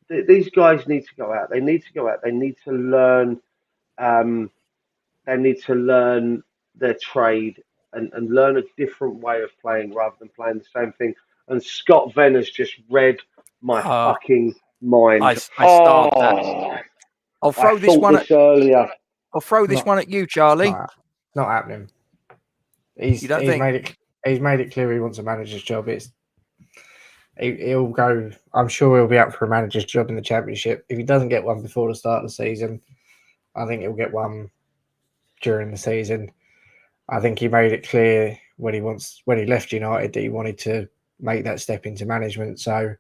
these guys need to go out. They need to go out. They need to learn. Um, they need to learn their trade and learn a different way of playing rather than playing the same thing. And Scott Venn has just read my fucking mind. I start that. I'll throw this one at earlier. I'll throw this one at you, Charlie. Not happening. He's made it clear he wants a manager's job. He'll go. I'm sure he'll be up for a manager's job in the Championship. If he doesn't get one before the start of the season, I think he'll get one during the season. I think he made it clear when he left United that he wanted to make that step into management. So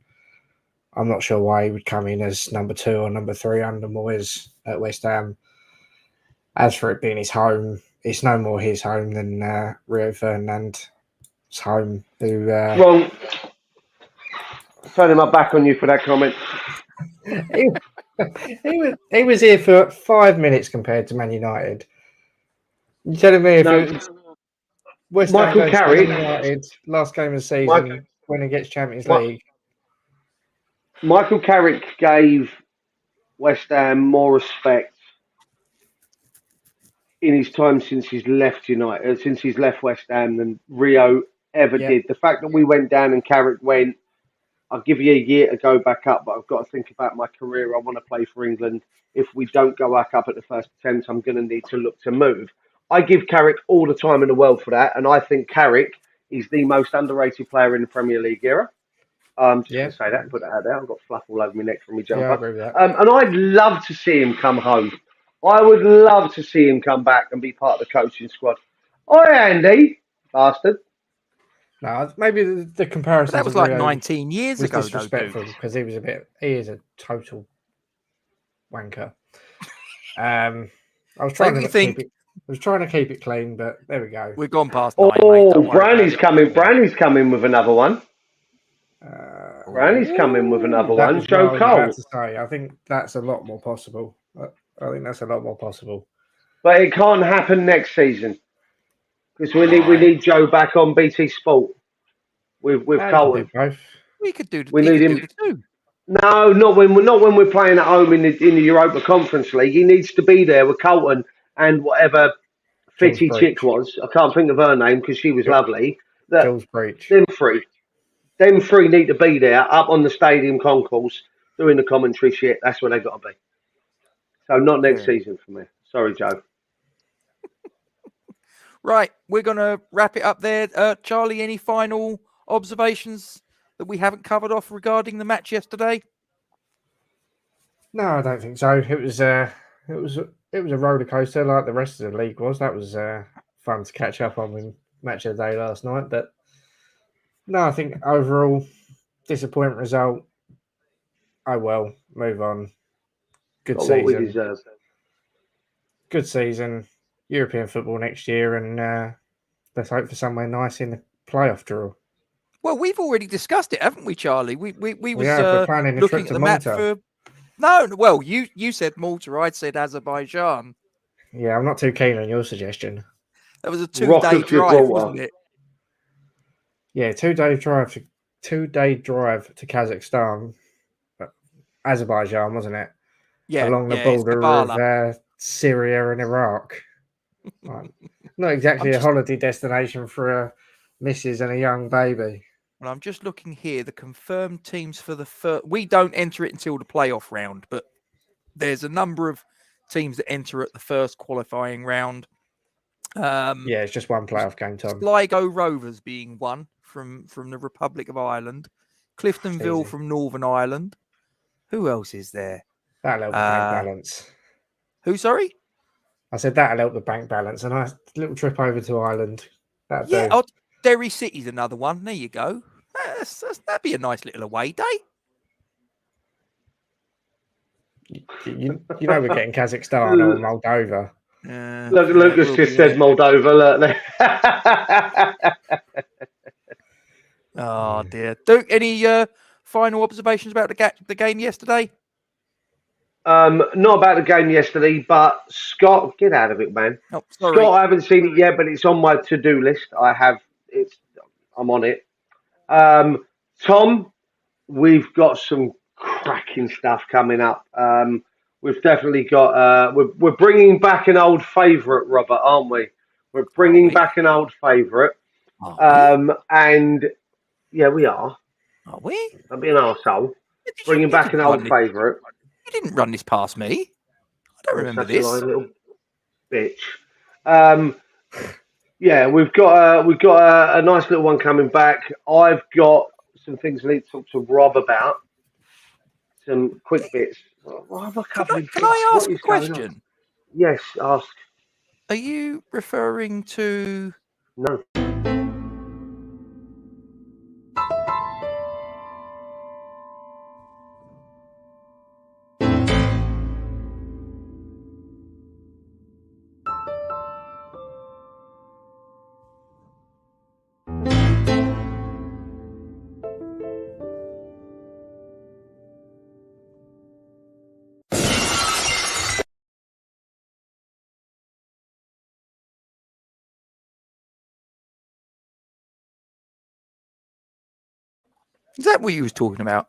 I'm not sure why he would come in as number 2 or number 3 under Moyes at West Ham. As for it being his home, it's no more his home than Rio Ferdinand's home. Wrong. Turning my back on you for that comment. he was here for 5 minutes compared to Man United. You're telling me if it was West Ham Michael Carrick, United last game of the season when he gets Champions League. Michael Carrick gave West Ham more respect in his time since he's left United, since he's left West Ham than Rio ever did. The fact that we went down and Carrick went, I'll give you a year to go back up, but I've got to think about my career. I want to play for England. If we don't go back up at the first attempt, I'm going to need to look to move. I give Carrick all the time in the world for that, and I think Carrick is the most underrated player in the Premier League era. Just to say that and put that out there. I've got fluff all over my neck from me jumper. Yeah, I agree with that. And I'd love to see him come home. I would love to see him come back and be part of the coaching squad. Oi, Andy, bastard. No, maybe the comparison. That was like 19 years ago. Disrespectful because he is a total wanker. I was trying to keep it clean, but there we go. We've gone past. Brownie's coming. Brownie's coming with another one. Brownie's coming with another one. Joe Cole. I think that's a lot more possible. But it can't happen next season because we need Joe back on BT Sport with Colton. We could do. We need him too. No, not when we're playing at home in the Europa Conference League. He needs to be there with Colton and whatever fitty chick was. I can't think of her name because she was lovely. Them three need to be there up on the stadium concourse doing the commentary shit. That's where they got to be. So not next season for me. Sorry, Joe. Right, we're going to wrap it up there. Charlie, any final observations that we haven't covered off regarding the match yesterday? No, I don't think so. It was a roller coaster like the rest of the league was. That was fun to catch up on with match of the day last night. But no, I think overall disappointing result. Oh well, move on. Good season. What we deserve. Good season. European football next year, and let's hope for somewhere nice in the playoff draw. Well, we've already discussed it, haven't we, Charlie? We was planning looking at the map for. No, well, you said Malta, I said Azerbaijan. Yeah, I'm not too keen on your suggestion. That was a 2-day drive, wasn't it? Yeah, 2-day drive to Kazakhstan, Azerbaijan, wasn't it? Yeah, along the border of Syria and Iraq. Not exactly a holiday destination for a missus and a young baby. Well, I'm just looking here. The confirmed teams for the first... We don't enter it until the playoff round, but there's a number of teams that enter at the first qualifying round. It's just one playoff game, Tom. Sligo Rovers being one from the Republic of Ireland. Cliftonville from Northern Ireland. Who else is there? That'll help the bank balance. Who, sorry? I said that'll help the bank balance. A nice little trip over to Ireland. Derry City's another one. There you go. That'd be a nice little away day. You know we're getting Kazakhstan or Moldova. Look, Lucas just said Moldova. Look there. Oh dear. Duke, any final observations about the game yesterday? Not about the game yesterday, but Scott, get out of it, man. Oh, sorry. Scott, I haven't seen it yet, but it's on my to-do list. I'm on it. Tom, we've got some cracking stuff coming up. We've definitely got. We're bringing back an old favourite, Robert, aren't we? We're bringing back an old favourite. And yeah, we are. Are we? Don't be an arsehole. Bringing back an old favourite. You didn't run this past me. I don't remember this. Such a little bitch. Yeah, we've got a nice little one coming back. I've got some things I need to talk to Rob about. Some quick bits. Can I ask a question? Yes, ask. Are you referring to? No. Is that what you was talking about?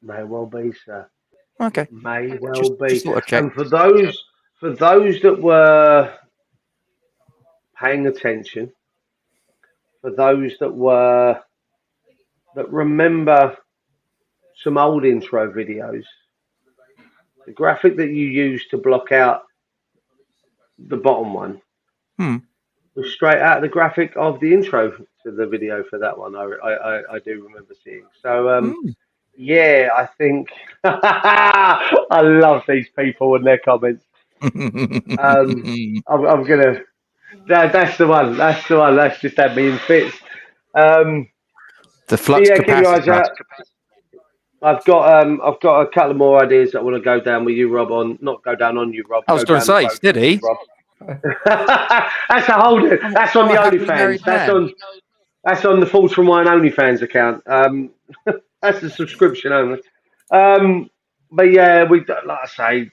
May well be, sir. Okay. May well be. Just check. And for those that were paying attention, for those that remember some old intro videos, the graphic that you used to block out the bottom one was straight out of the graphic of the intro to the video for that one. I do remember seeing. So yeah, I think I love these people and their comments. I'm gonna. That's the one. That's the one. That's just had me in fits. The flux capacitor. I've got a couple of more ideas that I want to go down with you, Rob. Not go down on you, Rob. I was going to say, steady. That's a whole. That's on the OnlyFans. That's on the Falls from Wine OnlyFans account. That's the subscription only. But yeah, like I say,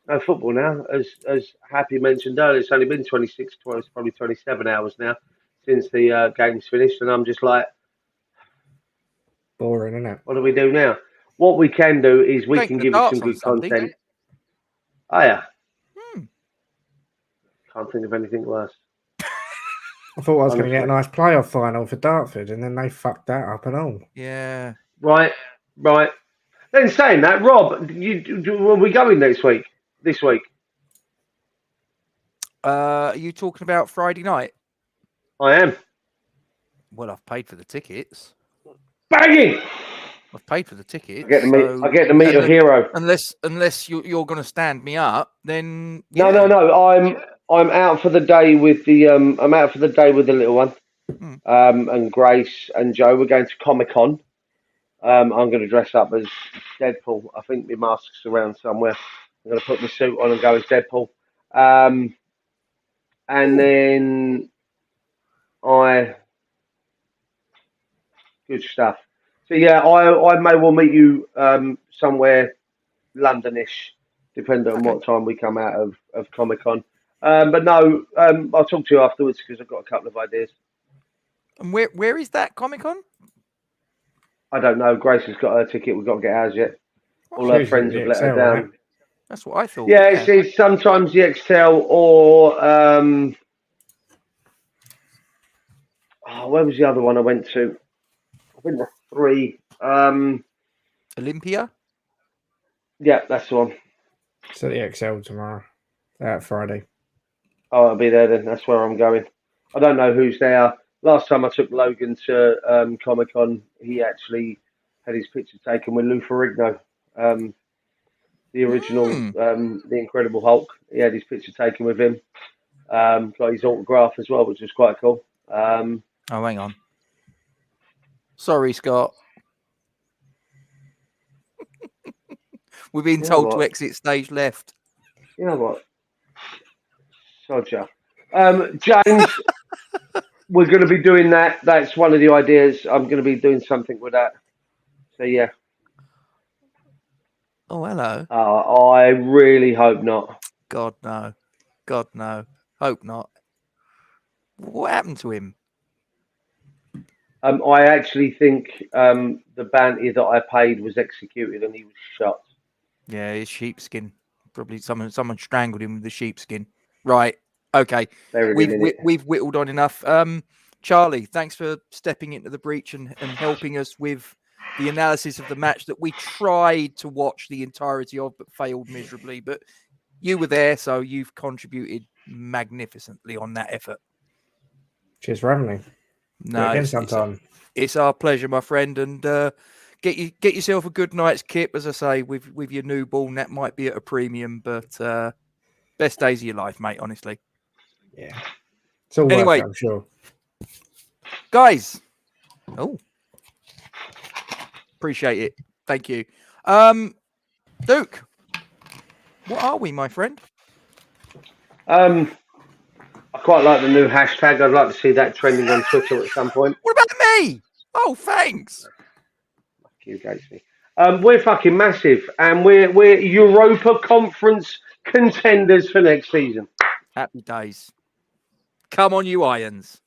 no football now. As Happy mentioned earlier, it's only been 26, probably 27 hours now since the game's finished, and I'm just like, boring, isn't it? What do we do now? What we can do is we can give you some good content. Oh yeah. Can't think of anything worse. I thought I was going to get a nice playoff final for Dartford, and then they fucked that up and all. Yeah. Right. Then saying that, Rob, are we going next week? This week? Are you talking about Friday night? I am. Well, I've paid for the tickets. Banging! I've paid for the tickets. I get to meet a hero. Unless you're going to stand me up, then yeah. No. I'm out for the day with the little one, and Grace and Joe. We're going to Comic-Con. I'm going to dress up as Deadpool. I think my mask's around somewhere. I'm going to put my suit on and go as Deadpool. And then good stuff. So yeah, I may well meet you somewhere Londonish, depending on what time we come out of Comic-Con. But no, I'll talk to you afterwards because I've got a couple of ideas. And where is that Comic-Con? I don't know. Grace has got her ticket. We've got to get ours yet. All her friends have let her down. Right? That's what I thought. Yeah, it's sometimes the XL or where was the other one I went to? I think the 3. Olympia? Yeah, that's the one. So the XL tomorrow. Friday. Oh, I'll be there then. That's where I'm going. I don't know who's there. Last time I took Logan to Comic-Con, he actually had his picture taken with Lou Ferrigno, the original, the Incredible Hulk. He had his picture taken with him. Got his autograph as well, which was quite cool. Oh, hang on. Sorry, Scott. We're being You know told to what? exit stage left. You know what? Sodja. James, we're going to be doing that. That's one of the ideas. I'm going to be doing something with that. So, yeah. Oh, hello. I really hope not. God, no. God, no. Hope not. What happened to him? I actually think the bounty that I paid was executed and he was shot. Yeah, his sheepskin. Probably someone strangled him with the sheepskin. Right. Okay. Buried him in it. We've whittled on enough. Charlie, thanks for stepping into the breach and helping us with the analysis of the match that we tried to watch the entirety of but failed miserably. But you were there, so you've contributed magnificently on that effort. Cheers for having me. Do it again sometime. It's our pleasure, my friend, and get yourself a good night's kip. As I say, with your newborn, that might be at a premium, but best days of your life, mate. Honestly. Yeah. It's all Anyway, worth it, I'm sure. Guys. Oh, appreciate it. Thank you, Duke. What are we, my friend? I quite like the new hashtag. I'd like to see that trending on Twitter at some point. What about me? Oh, thanks. Fuck you, Gatesy. We're fucking massive, and we're Europa Conference contenders for next season. Happy days. Come on, you Irons.